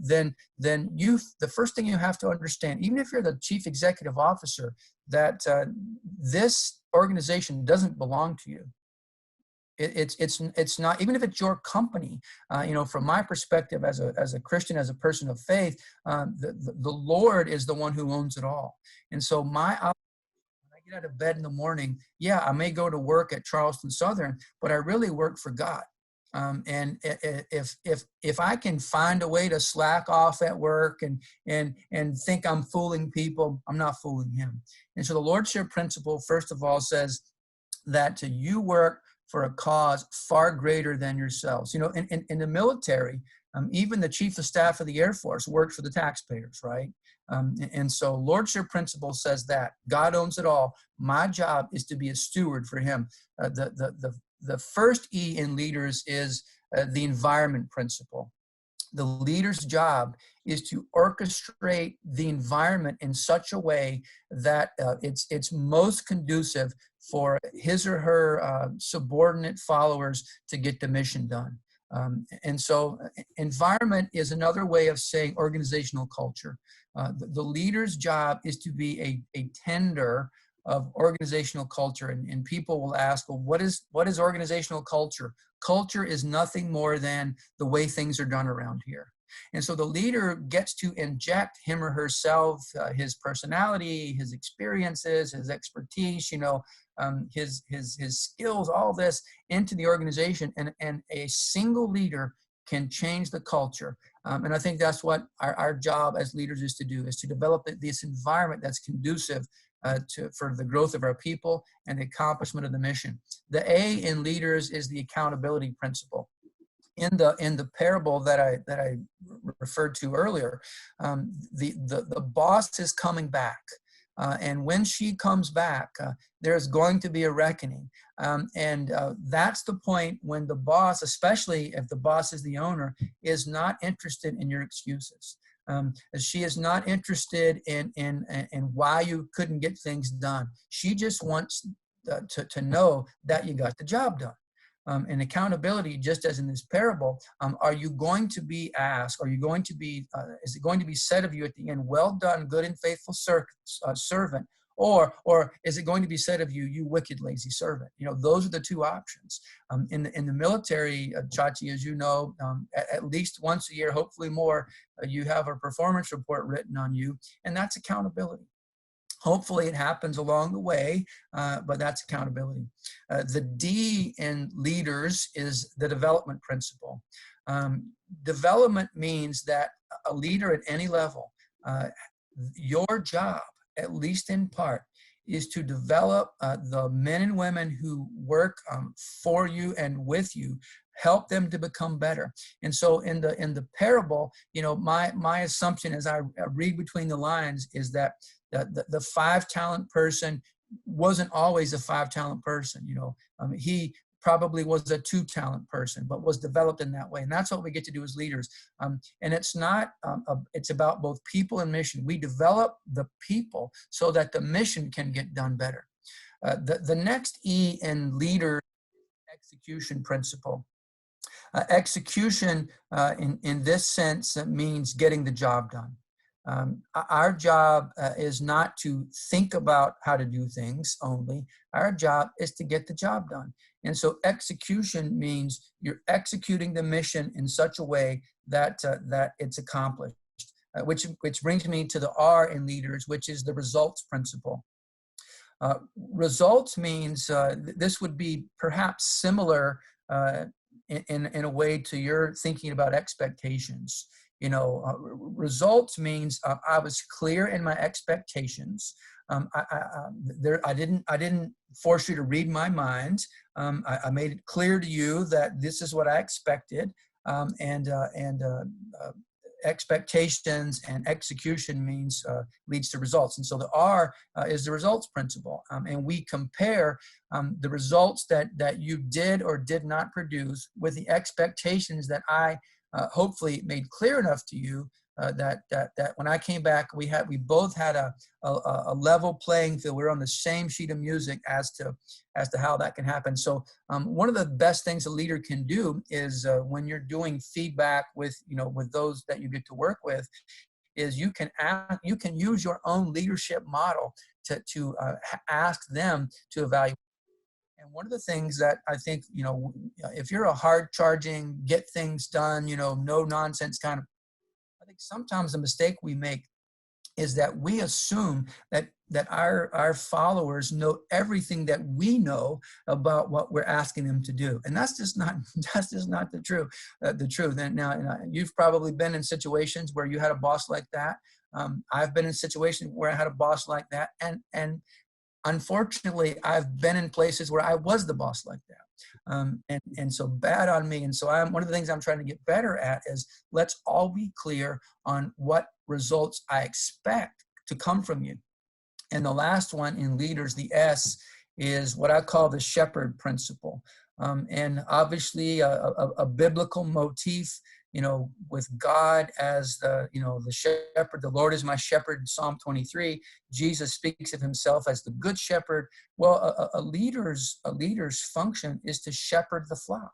Speaker 2: then the first thing you have to understand, even if you're the chief executive officer, that this organization doesn't belong to you. It's not, even if it's your company, from my perspective as a Christian, as a person of faith, the Lord is the one who owns it all. And so when I get out of bed in the morning, yeah, I may go to work at Charleston Southern, but I really work for God. And if I can find a way to slack off at work and think I'm fooling people, I'm not fooling him. And so the lordship principle, first of all, says that you work for a cause far greater than yourselves. In the military, even the chief of staff of the Air Force works for the taxpayers, right? And so lordship principle says that God owns it all. My job is to be a steward for him. The first E in leaders is the environment principle. The leader's job is to orchestrate the environment in such a way that it's most conducive for his or her subordinate followers to get the mission done. And so environment is another way of saying organizational culture. The leader's job is to be a tender of organizational culture. And people will ask, well, what is organizational culture? Culture is nothing more than the way things are done around here. And so the leader gets to inject him or herself, his personality, his experiences, his expertise, his skills, all this into the organization. And a single leader can change the culture. And I think that's what our job as leaders is to do, is to develop this environment that's conducive for the growth of our people and the accomplishment of the mission. The A in leaders is the accountability principle. in the parable that I referred to earlier, the boss is coming back. And when she comes back, there's going to be a reckoning. And that's the point when the boss, especially if the boss is the owner, is not interested in your excuses. She is not interested in why you couldn't get things done. She just wants to know that you got the job done. And accountability, just as in this parable, are you going to be asked, is it going to be said of you at the end, well done, good and faithful servant, or is it going to be said of you, you wicked, lazy servant? Those are the two options. In the military, Chachi, as you know, at least once a year, hopefully more, you have a performance report written on you, and that's accountability. Hopefully it happens along the way, but that's accountability. The D in leaders is the development principle. Development means that a leader at any level, your job, at least in part, is to develop the men and women who work for you and with you, help them to become better. And so in the parable, my assumption as I read between the lines is that the 5-talent person wasn't always a 5-talent person. He probably was a 2-talent person, but was developed in that way. And that's what we get to do as leaders. And it's not, it's about both people and mission. We develop the people so that the mission can get done better. The next E in leader, execution principle. Execution in this sense means getting the job done. Our job is not to think about how to do things only. Our job is to get the job done. And so execution means you're executing the mission in such a way that it's accomplished, which brings me to the R in leaders, which is the results principle. Results means this would be perhaps similar in a way to your thinking about expectations. Results means I was clear in my expectations. I didn't force you to read my mind. I made it clear to you that this is what I expected, and expectations and execution means leads to results. And so the R is the results principle, and we compare the results that you did or did not produce with the expectations that I hopefully made clear enough to you that when I came back, we both had a level playing field. We were on the same sheet of music as to how that can happen. So one of the best things a leader can do is when you're doing feedback with those that you get to work with, is you can use your own leadership model to ask them to evaluate. And one of the things that I think, if you're a hard charging, get things done, no nonsense kind of, I think sometimes the mistake we make is that we assume that our followers know everything that we know about what we're asking them to do. And that's just not the truth. And now, you've probably been in situations where you had a boss like that. I've been in situations where I had a boss like that. And unfortunately, I've been in places where I was the boss like that. And so bad on me. And so one of the things I'm trying to get better at is let's all be clear on what results I expect to come from you. And the last one in leaders, the S, is what I call the shepherd principle. And obviously a biblical motif, with God as the shepherd. The Lord is my shepherd, Psalm 23. Jesus speaks of himself as the good shepherd. Well, a leader's function is to shepherd the flock.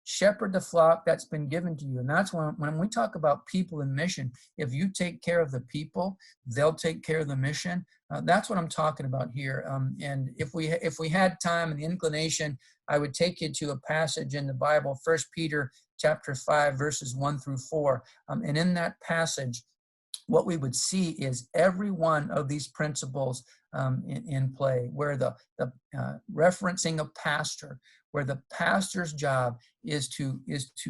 Speaker 2: Shepherd the flock that's been given to you. And that's when we talk about people and mission, if you take care of the people, they'll take care of the mission. That's what I'm talking about here. And if we had time and the inclination, I would take you to a passage in the Bible, 1 Peter chapter 5, verses 1 through 4. And in that passage, what we would see is every one of these principles in play, where the referencing a pastor, where the pastor's job is to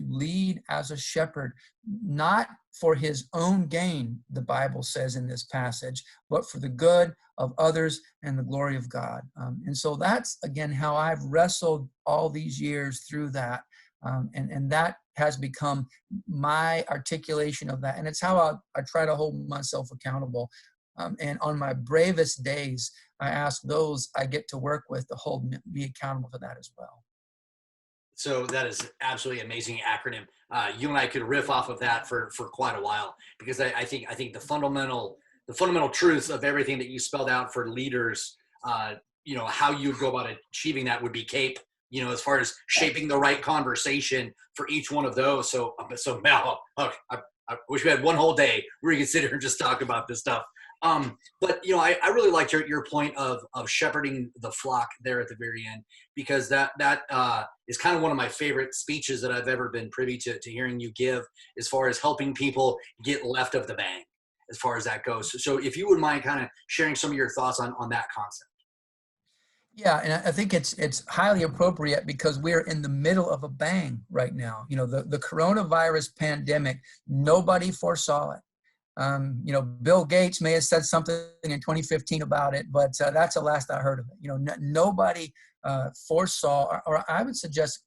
Speaker 2: lead as a shepherd, not for his own gain, the Bible says in this passage, but for the good of others and the glory of God. And so that's, again, how I've wrestled all these years through that. And that has become my articulation of that. And it's how I try to hold myself accountable. And on my bravest days, I ask those I get to work with to hold me accountable to that as well.
Speaker 1: So that is absolutely amazing acronym. You and I could riff off of that for quite a while, because I think the fundamental truth of everything that you spelled out for leaders, how you would go about achieving that would be CAPE. As far as shaping the right conversation for each one of those. So Mel, look, I wish we had one whole day where we could sit here and just talk about this stuff. But I really liked your point of shepherding the flock there at the very end, because that is kind of one of my favorite speeches that I've ever been privy to hearing you give, as far as helping people get left of the bang, as far as that goes. So if you would mind kind of sharing some of your thoughts on that concept.
Speaker 2: Yeah, and I think it's highly appropriate because we're in the middle of a bang right now. The coronavirus pandemic, nobody foresaw it. Bill Gates may have said something in 2015 about it, but that's the last I heard of it. Nobody foresaw, or I would suggest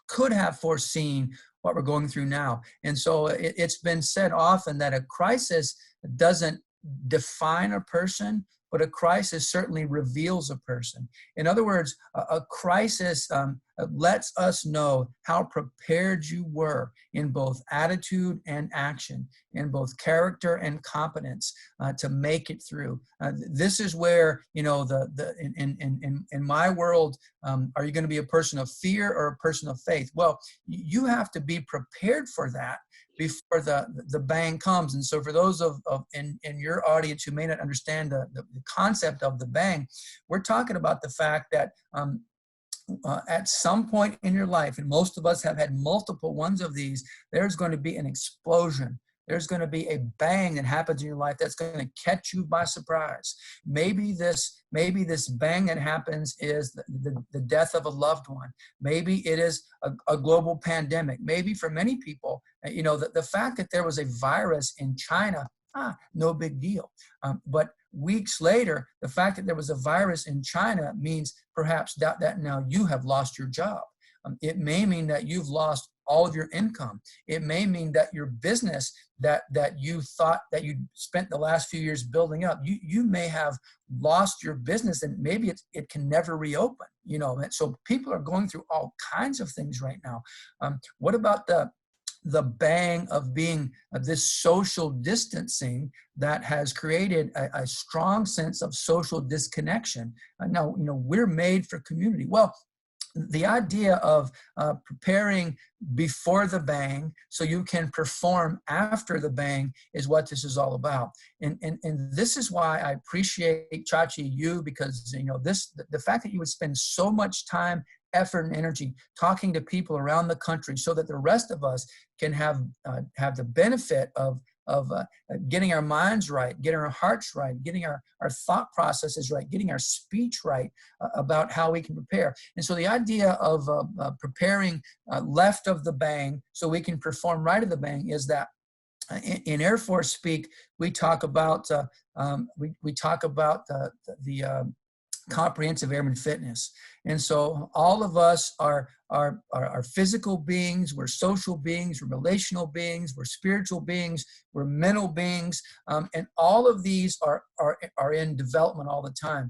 Speaker 2: could have foreseen what we're going through now. And so it's been said often that a crisis doesn't define a person, but a crisis certainly reveals a person. In other words, a crisis lets us know how prepared you were in both attitude and action, in both character and competence to make it through. This is where, in my world, are you going to be a person of fear or a person of faith? Well, you have to be prepared for that before the bang comes. And so for those in your audience who may not understand the concept of the bang, we're talking about the fact that at some point in your life, and most of us have had multiple ones of these, there's going to be an explosion. There's going to be a bang that happens in your life that's going to catch you by surprise. Maybe this bang that happens is the death of a loved one. Maybe it is a global pandemic. Maybe for many people, the fact that there was a virus in China, no big deal. But weeks later, the fact that there was a virus in China means perhaps that now you have lost your job. It may mean that you've lost all of your income. It may mean that your business that you thought that you spent the last few years building up, you may have lost your business, and maybe it can never reopen. And so people are going through all kinds of things right now. What about the bang of being this social distancing that has created a strong sense of social disconnection? Now, we're made for community. Well, the idea of preparing before the bang so you can perform after the bang is what this is all about. And this is why I appreciate, Chachi, you, because the fact that you would spend so much time, effort, and energy talking to people around the country so that the rest of us can have the benefit of getting our minds right, getting our hearts right, getting our thought processes right, getting our speech right about how we can prepare. And so the idea of preparing left of the bang so we can perform right of the bang is that in Air Force speak, we talk about the comprehensive airman fitness. And so all of us are physical beings, we're social beings, we're relational beings, we're spiritual beings, we're mental beings, and all of these are in development all the time.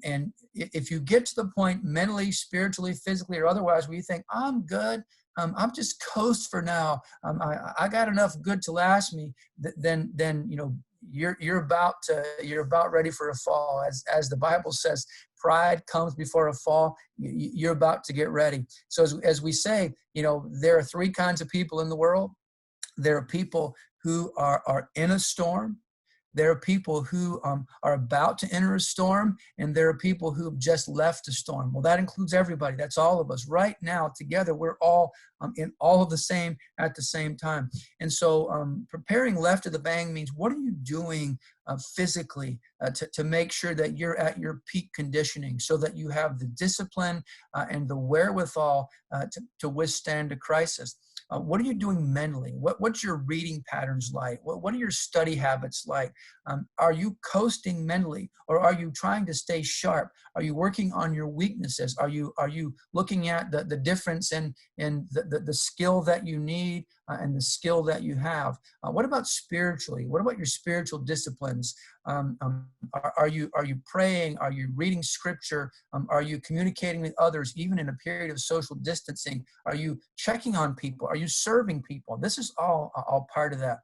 Speaker 2: And if you get to the point mentally, spiritually, physically, or otherwise where you think, I'm good, I'm just coast for now, I got enough good to last me, then you're about ready for a fall. As the Bible says, pride comes before a fall. You're about to get ready. So as we say, there are three kinds of people in the world. There are people who are in a storm. There are people who are about to enter a storm, and there are people who have just left a storm. Well, that includes everybody. That's all of us. Right now, together, we're all in all of the same at the same time. And so preparing left of the bang means, what are you doing physically to make sure that you're at your peak conditioning so that you have the discipline and the wherewithal to withstand a crisis? What are you doing mentally? What's your reading patterns like? What are your study habits like? Are you coasting mentally, or are you trying to stay sharp? Are you working on your weaknesses? Are you looking at the difference in the skill that you need and the skill that you have? What about spiritually? What about your spiritual disciplines? Are you praying? Are you reading scripture? Are you communicating with others, even in a period of social distancing? Are you checking on people? Are you serving people? This is all part of that.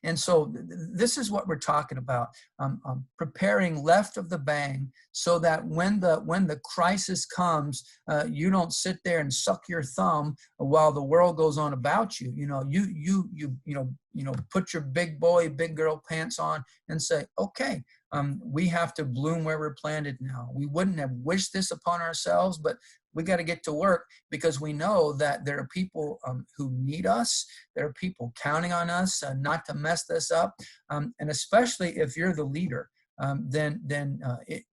Speaker 2: And so this is what we're talking about, preparing left of the bang, so that when the crisis comes, you don't sit there and suck your thumb while the world goes on about you. You put your big boy, big girl pants on and say, okay, we have to bloom where we're planted now. We wouldn't have wished this upon ourselves, but we got to get to work, because we know that there are people who need us. There are people counting on us not to mess this up. And especially if you're the leader, then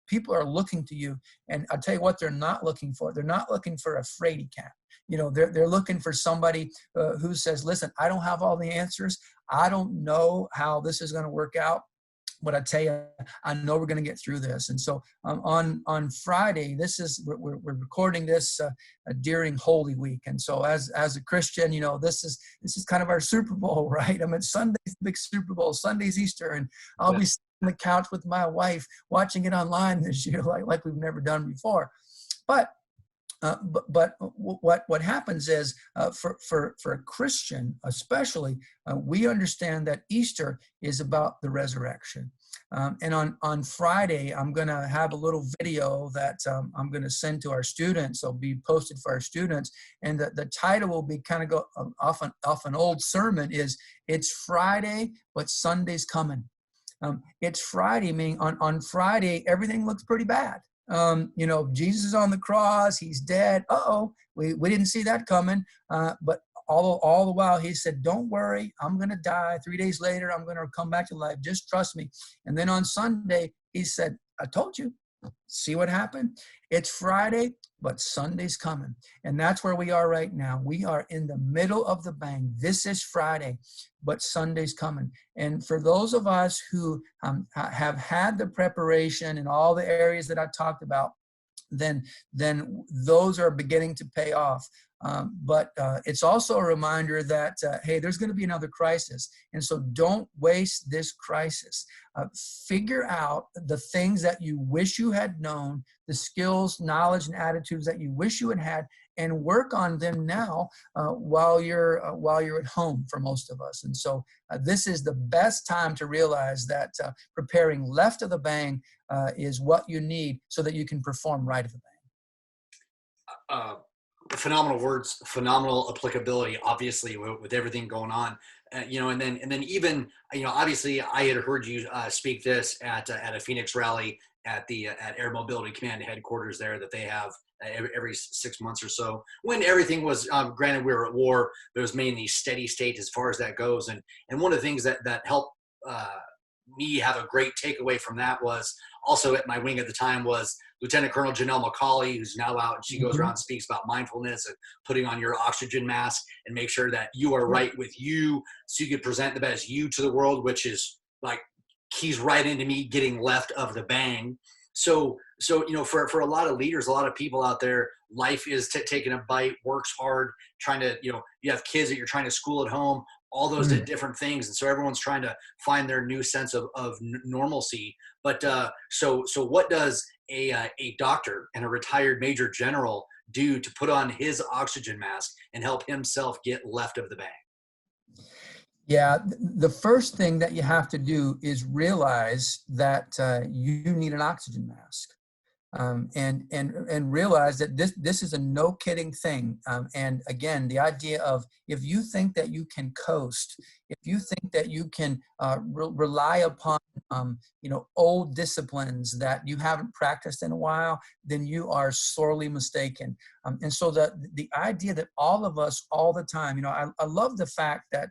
Speaker 2: people are looking to you. And I'll tell you what they're not looking for. They're not looking for a fraidy cat. They're looking for somebody who says, listen, I don't have all the answers. I don't know how this is going to work out. But I tell you, I know we're going to get through this. And so on Friday, we're recording this during Holy Week. And so as a Christian, this is kind of our Super Bowl, right? I mean, Sunday's the big Super Bowl, Sunday's Easter, and I'll be sitting on the couch with my wife watching it online this year, like we've never done before. But what happens is for a Christian, especially, we understand that Easter is about the resurrection. And on Friday, I'm going to have a little video that I'm going to send to our students. It'll be posted for our students. And the title will be kind of go off an old sermon is, it's Friday, but Sunday's coming. It's Friday, meaning on Friday, everything looks pretty bad. Jesus is on the cross, he's dead. We didn't see that coming. But all the while he said, don't worry, I'm going to die. 3 days later, I'm going to come back to life. Just trust me. And then on Sunday, he said, I told you. See what happened? It's Friday, but Sunday's coming. And that's where we are right now. We are in the middle of the bang. This is Friday, but Sunday's coming. And for those of us who have had the preparation in all the areas that I talked about, then those are beginning to pay off. But it's also a reminder that, hey, there's going to be another crisis. And so don't waste this crisis. Figure out the things that you wish you had known, the skills, knowledge, and attitudes that you wish you had had, and work on them now while you're at home for most of us. And so this is the best time to realize that preparing left of the bang is what you need so that you can perform right of the bang.
Speaker 1: Phenomenal words, phenomenal applicability, obviously, with everything going on, and then even, obviously I had heard you speak this at a Phoenix rally at Air Mobility Command headquarters there that they have every 6 months or so, when everything was, granted we were at war, but it was mainly steady state as far as that goes. And one of the things that helped me have a great takeaway from that was also at my wing at the time was Lieutenant Colonel Janelle McCauley, who's now out, and she goes around and speaks about mindfulness and putting on your oxygen mask and make sure that you are right with you so you can present the best you to the world, which is like keys right into me getting left of the bang. So for a lot of leaders, a lot of people out there, life is taking a bite, works hard, trying to, you have kids that you're trying to school at home, all those different things. And so everyone's trying to find their new sense of normalcy. But so what does a doctor and a retired major general do to put on his oxygen mask and help himself get left of the bang?
Speaker 2: Yeah, the first thing that you have to do is realize that you need an oxygen mask. And realize that this is a no kidding thing. And again, the idea of, if you think that you can coast, if you think that you can rely upon old disciplines that you haven't practiced in a while, then you are sorely mistaken. And so the idea that all of us all the time, I love the fact that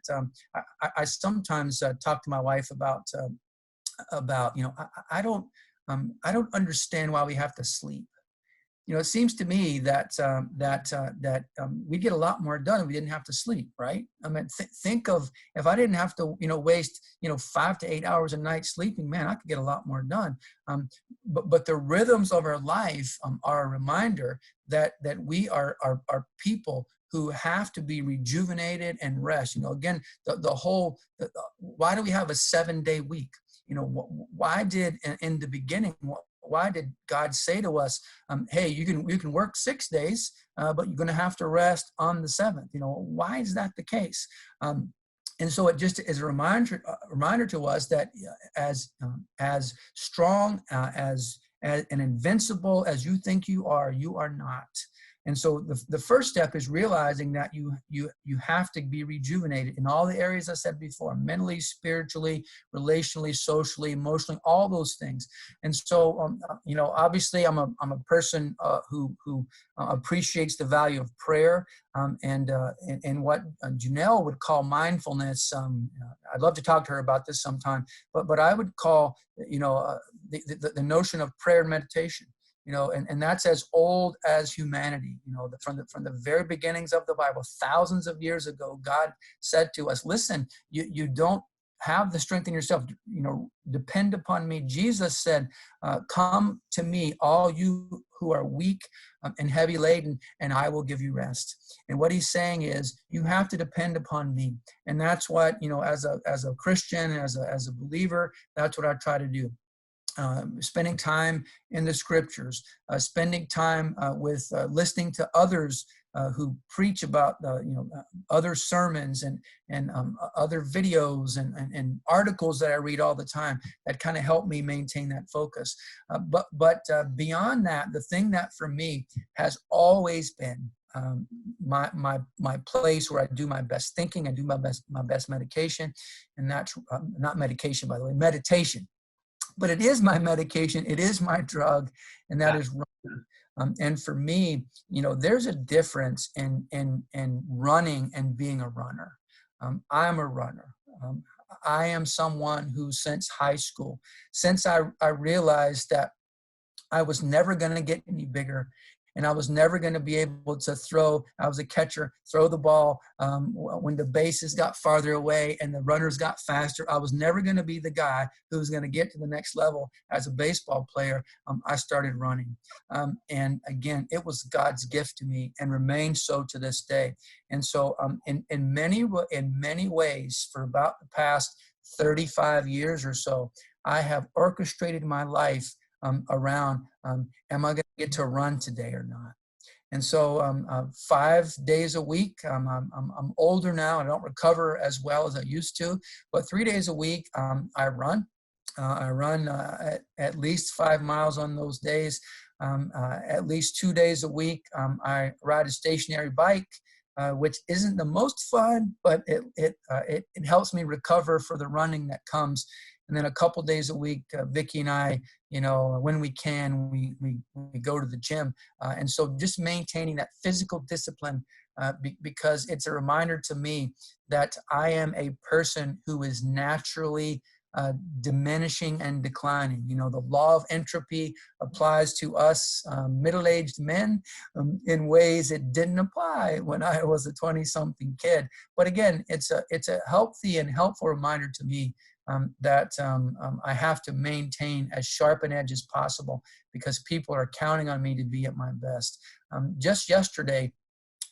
Speaker 2: I sometimes talk to my wife about I don't understand why we have to sleep. it seems to me that we get a lot more done if we didn't have to sleep, right? I mean, think of if I didn't have to, waste, 5 to 8 hours a night sleeping, man, I could get a lot more done. But the rhythms of our life are a reminder that we are people who have to be rejuvenated and rest. Again, why do we have a 7-day week? Why did in the beginning? Why did God say to us, hey, you can work 6 days, but you're going to have to rest on the 7th? Why is that the case? And so it just is a reminder to us that as strong as and invincible as you think you are not. And so the first step is realizing that you have to be rejuvenated in all the areas I said before: mentally, spiritually, relationally, socially, emotionally, all those things. And so, obviously, I'm a person who appreciates the value of prayer and what Janelle would call mindfulness. I'd love to talk to her about this sometime, but I would call the notion of prayer and meditation. And that's as old as humanity. From the very beginnings of the Bible, thousands of years ago, God said to us, listen, you don't have the strength in yourself, depend upon me. Jesus said, come to me, all you who are weak and heavy laden, and I will give you rest. And what he's saying is, you have to depend upon me. And that's what, as a Christian, as a believer, that's what I try to do. Spending time in the scriptures, spending time with listening to others who preach about other sermons and other videos and articles that I read all the time that kind of help me maintain that focus. But beyond that, the thing that for me has always been my place where I do my best thinking, I do my best medication, and that's not medication, by the way, meditation. But it is my medication, it is my drug, and that is running. And for me, there's a difference in running and being a runner. I'm a runner. I am someone who, since high school, since I realized that I was never going to get any bigger, and I was never going to be able to throw. I was a catcher, throw the ball when the bases got farther away and the runners got faster. I was never going to be the guy who was going to get to the next level as a baseball player. I started running. And again, it was God's gift to me and remains so to this day. And so in many ways, for about the past 35 years or so, I have orchestrated my life around, am I going to get to run today or not? And so 5 days a week, I'm older now. I don't recover as well as I used to, but 3 days a week, I run. I run at least 5 miles on those days. At least 2 days a week, I ride a stationary bike, which isn't the most fun, but it helps me recover for the running that comes. And then a couple days a week, Vicki and I, when we can, we go to the gym. And so just maintaining that physical discipline, because it's a reminder to me that I am a person who is naturally diminishing and declining. The law of entropy applies to us middle-aged men in ways it didn't apply when I was a 20-something kid. But again, it's a healthy and helpful reminder to me that I have to maintain as sharp an edge as possible, because people are counting on me to be at my best. Just yesterday,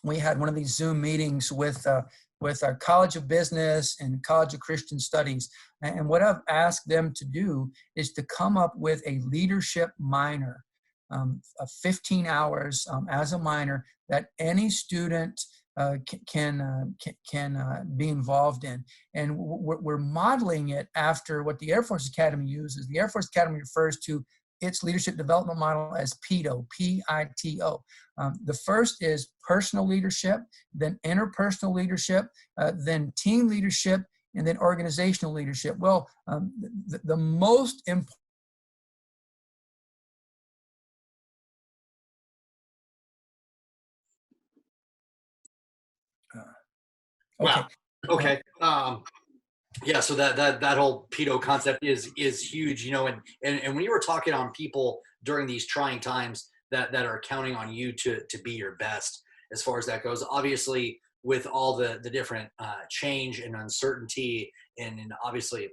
Speaker 2: we had one of these Zoom meetings with our College of Business and College of Christian Studies. And what I've asked them to do is to come up with a leadership minor, 15 hours as a minor that any student can be involved in. And we're modeling it after what the Air Force Academy uses. The Air Force Academy refers to its leadership development model as PITO, P-I-T-O. The first is personal leadership, then interpersonal leadership, then team leadership, and then organizational leadership. Well, the most important
Speaker 1: Wow. Okay. Yeah. So that whole pedo concept is huge, and when you were talking on people during these trying times, that are counting on you to be your best as far as that goes. Obviously, with all the different change and uncertainty, and obviously,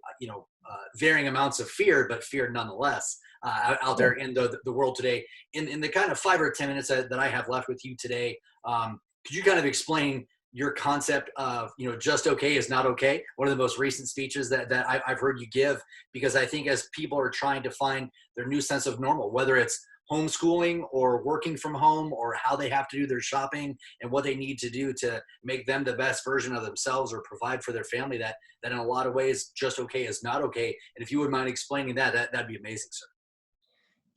Speaker 1: varying amounts of fear, but fear nonetheless, out there in the world today. In the kind of 5 or 10 minutes that I have left with you today, could you kind of explain your concept of, just okay is not okay? One of the most recent speeches that I've heard you give, because I think as people are trying to find their new sense of normal, whether it's homeschooling or working from home, or how they have to do their shopping and what they need to do to make them the best version of themselves or provide for their family, that in a lot of ways, just okay is not okay. And if you wouldn't mind explaining that'd be amazing, sir.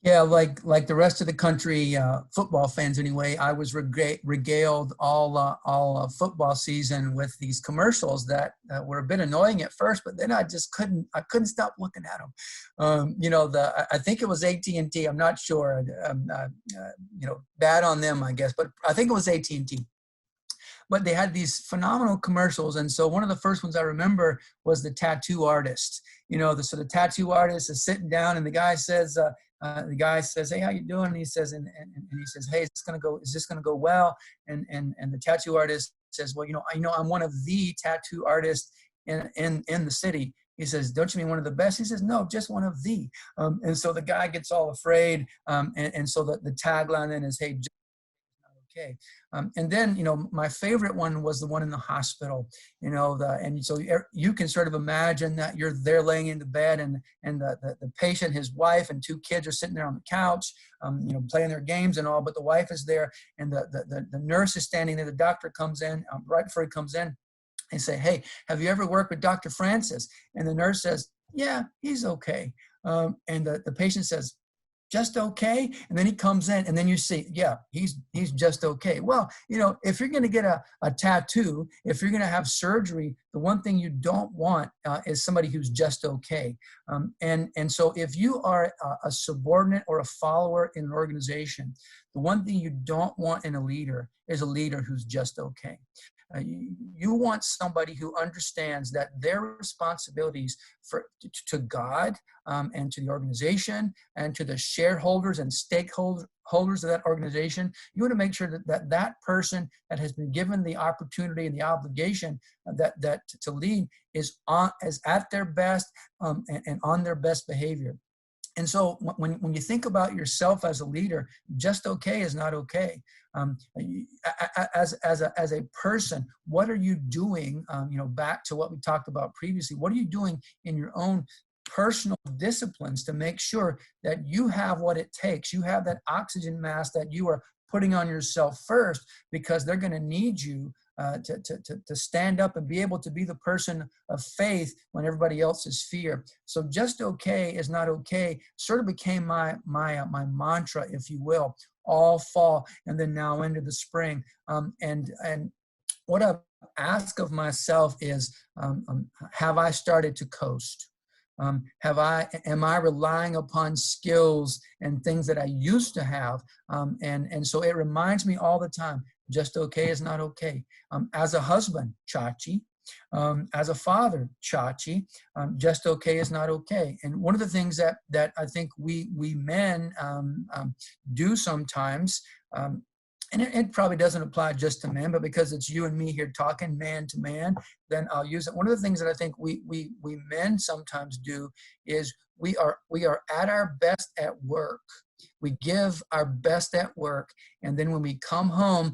Speaker 2: Yeah, like the rest of the country, football fans anyway, I was regaled all football season with these commercials that were a bit annoying at first, but then I couldn't stop looking at them. I think it was AT&T. I'm not sure. Bad on them, I guess, but I think it was AT&T. But they had these phenomenal commercials. And so one of the first ones I remember was the tattoo artist. The tattoo artist is sitting down, and the guy says, "Hey, how you doing?" And he says, and he says, "Hey, is this gonna go well?" And the tattoo artist says, "Well, I'm one of the tattoo artists in the city." He says, "Don't you mean one of the best?" He says, "No, just one of the." And so the guy gets all afraid. And so the tagline then is, "Hey, okay." And then, my favorite one was the one in the hospital, and so you can sort of imagine that you're there laying in the bed, and the patient, his wife and 2 kids are sitting there on the couch, playing their games and all, but the wife is there, and the nurse is standing there. The doctor comes in, right before he comes in, and say, "Hey, have you ever worked with Dr. Francis?" And the nurse says, "Yeah, he's okay." And the patient says, "Just okay?" And then he comes in, and then you see, yeah, he's just okay. Well, if you're going to get a tattoo, if you're going to have surgery, the one thing you don't want is somebody who's just okay. And so if you are a subordinate or a follower in an organization, the one thing you don't want in a leader is a leader who's just okay. You want somebody who understands that their responsibilities to God and to the organization and to the shareholders and stakeholders of that organization. You want to make sure that person that has been given the opportunity and the obligation that to lead is at their best and on their best behavior. And so when you think about yourself as a leader, just okay is not okay. As a person, what are you doing? Back to what we talked about previously, what are you doing in your own personal disciplines to make sure that you have what it takes? You have that oxygen mask that you are putting on yourself first, because they're going to need you to stand up and be able to be the person of faith when everybody else is fear. So just okay is not okay sort of became my mantra, if you will, all fall and then now into the spring. And what I ask of myself is, have I started to coast? Am I relying upon skills and things that I used to have? And so it reminds me all the time, just okay is not okay. As a husband, Chachi. As a father, Chachi. Just okay is not okay. And one of the things that I think we men do sometimes, and it probably doesn't apply just to men, but because it's you and me here talking man to man, then I'll use it. One of the things that I think we men sometimes do is we are at our best at work. We give our best at work, and then when we come home,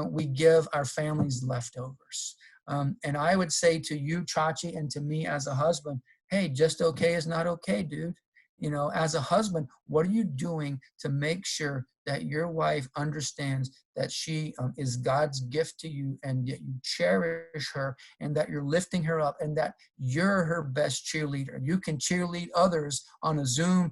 Speaker 2: we give our families leftovers. And I would say to you, Chachi, and to me as a husband, hey, just okay is not okay, dude. As a husband, what are you doing to make sure that your wife understands that she is God's gift to you, and that you cherish her, and that you're lifting her up, and that you're her best cheerleader? You can cheerlead others on a Zoom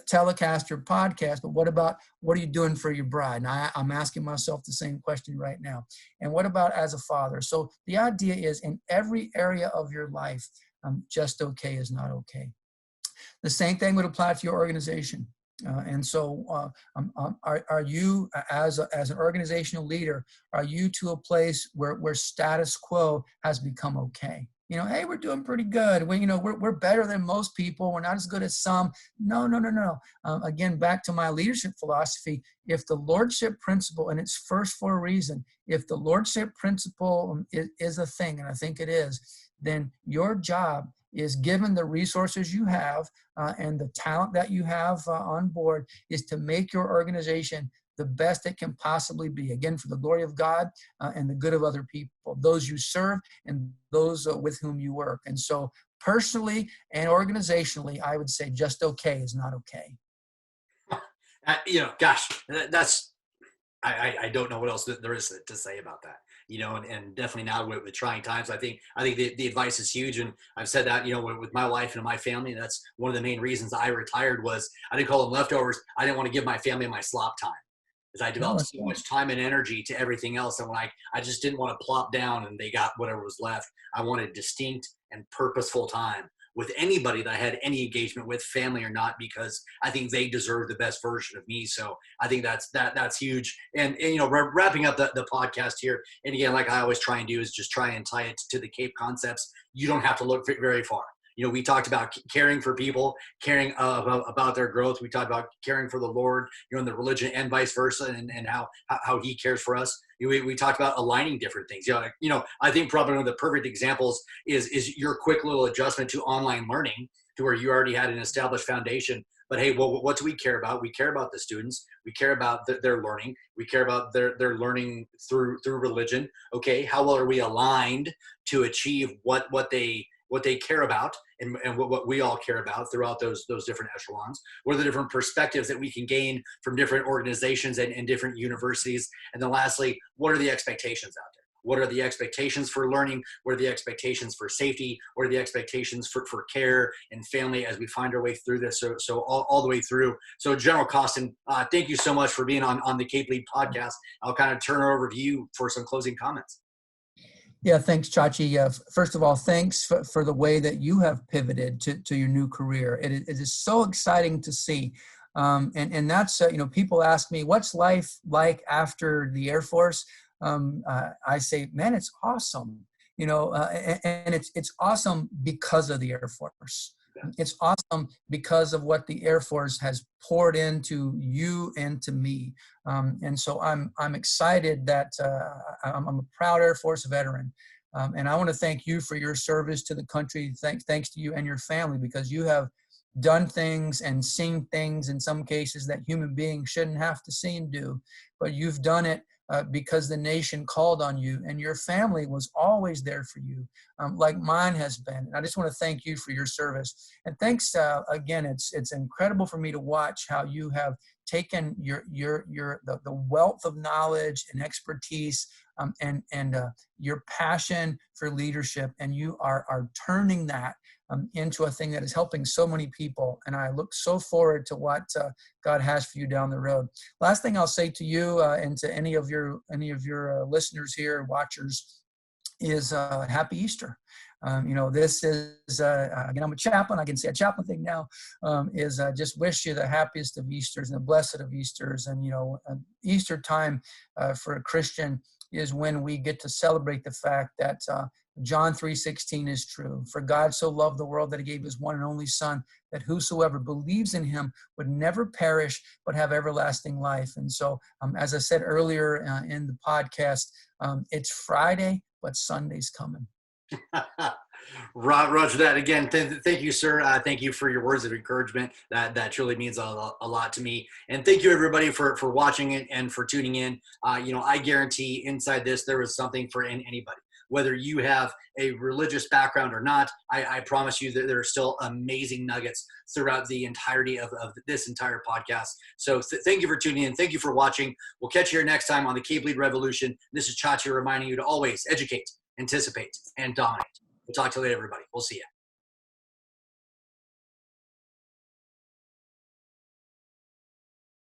Speaker 2: telecast or podcast, but what are you doing for your bride? And I'm asking myself the same question right now. And what about as a father? So the idea is, in every area of your life, just okay is not okay. The same thing would apply to your organization. And so are you, as an organizational leader, are you to a place where status quo has become okay? hey, we're doing pretty good. We're better than most people. We're not as good as some. No, no, no, no. Again, back to my leadership philosophy. If the lordship principle, and it's first for a reason, if the lordship principle is a thing, and I think it is, then your job is, given the resources you have and the talent that you have on board, is to make your organization the best it can possibly be, again, for the glory of God and the good of other people, those you serve and those with whom you work. And so personally and organizationally, I would say just okay is not okay.
Speaker 1: Gosh, I don't know what else there is to say about that, and definitely now with trying times, I think the advice is huge. And I've said that, with my wife and my family, that's one of the main reasons I retired. Was I didn't call them leftovers. I didn't want to give my family my slop time, because I developed so much time and energy to everything else. And when I just didn't want to plop down and they got whatever was left. I wanted distinct and purposeful time with anybody that I had any engagement with, family or not, because I think they deserve the best version of me. So I think that's huge. And wrapping up the podcast here. And again, like I always try and do, is just try and tie it to the CAPE concepts. You don't have to look very far. We talked about caring for people, caring about their growth. We talked about caring for the Lord, in the religion, and vice versa, and how he cares for us. We talked about aligning different things. I think probably one of the perfect examples is your quick little adjustment to online learning, to where you already had an established foundation. But hey, well, what do we care about? We care about the students. We care about their learning. We care about their learning through religion. Okay, how well are we aligned to achieve what they care about, and what we all care about throughout those different echelons? What are the different perspectives that we can gain from different organizations and different universities? And then lastly, what are the expectations out there? What are the expectations for learning? What are the expectations for safety? What are the expectations for care and family as we find our way through this? So all the way through. So General Costin, thank you so much for being on the Cape Lead podcast. I'll kind of turn it over to you for some closing comments.
Speaker 2: Yeah, thanks, Chachi. First of all, thanks for the way that you have pivoted to your new career. It is so exciting to see. And that's, people ask me, what's life like after the Air Force? I say, man, it's awesome. And it's awesome because of the Air Force. It's awesome because of what the Air Force has poured into you and to me. And so I'm excited that I'm a proud Air Force veteran. And I want to thank you for your service to the country. Thanks to you and your family, because you have done things and seen things in some cases that human beings shouldn't have to see and do. But you've done it because the nation called on you, and your family was always there for you, like mine has been. And I just want to thank you for your service. And thanks again. It's incredible for me to watch how you have taken the wealth of knowledge and expertise and your passion for leadership, and you are turning that into a thing that is helping so many people. And I look so forward to what God has for you down the road. Last thing I'll say to you and to any of your listeners here, watchers, is Happy Easter. This is, again, I'm a chaplain. I can say a chaplain thing now, is just wish you the happiest of Easters and the blessed of Easters. And, Easter time for a Christian is when we get to celebrate the fact that John 3:16 is true. For God so loved the world that he gave his one and only son, that whosoever believes in him would never perish, but have everlasting life. And so, as I said earlier in the podcast, it's Friday, but Sunday's coming.
Speaker 1: Roger that. Again, thank you, sir. Thank you for your words of encouragement. That truly means a lot to me. And thank you, everybody, for watching it and for tuning in. I guarantee inside this, there is something for anybody. Whether you have a religious background or not, I promise you that there are still amazing nuggets throughout the entirety of this entire podcast. So thank you for tuning in. Thank you for watching. We'll catch you here next time on the Cape Lead Revolution. This is Chachi reminding you to always educate, anticipate, and dominate. We'll talk to you later, everybody. We'll see you.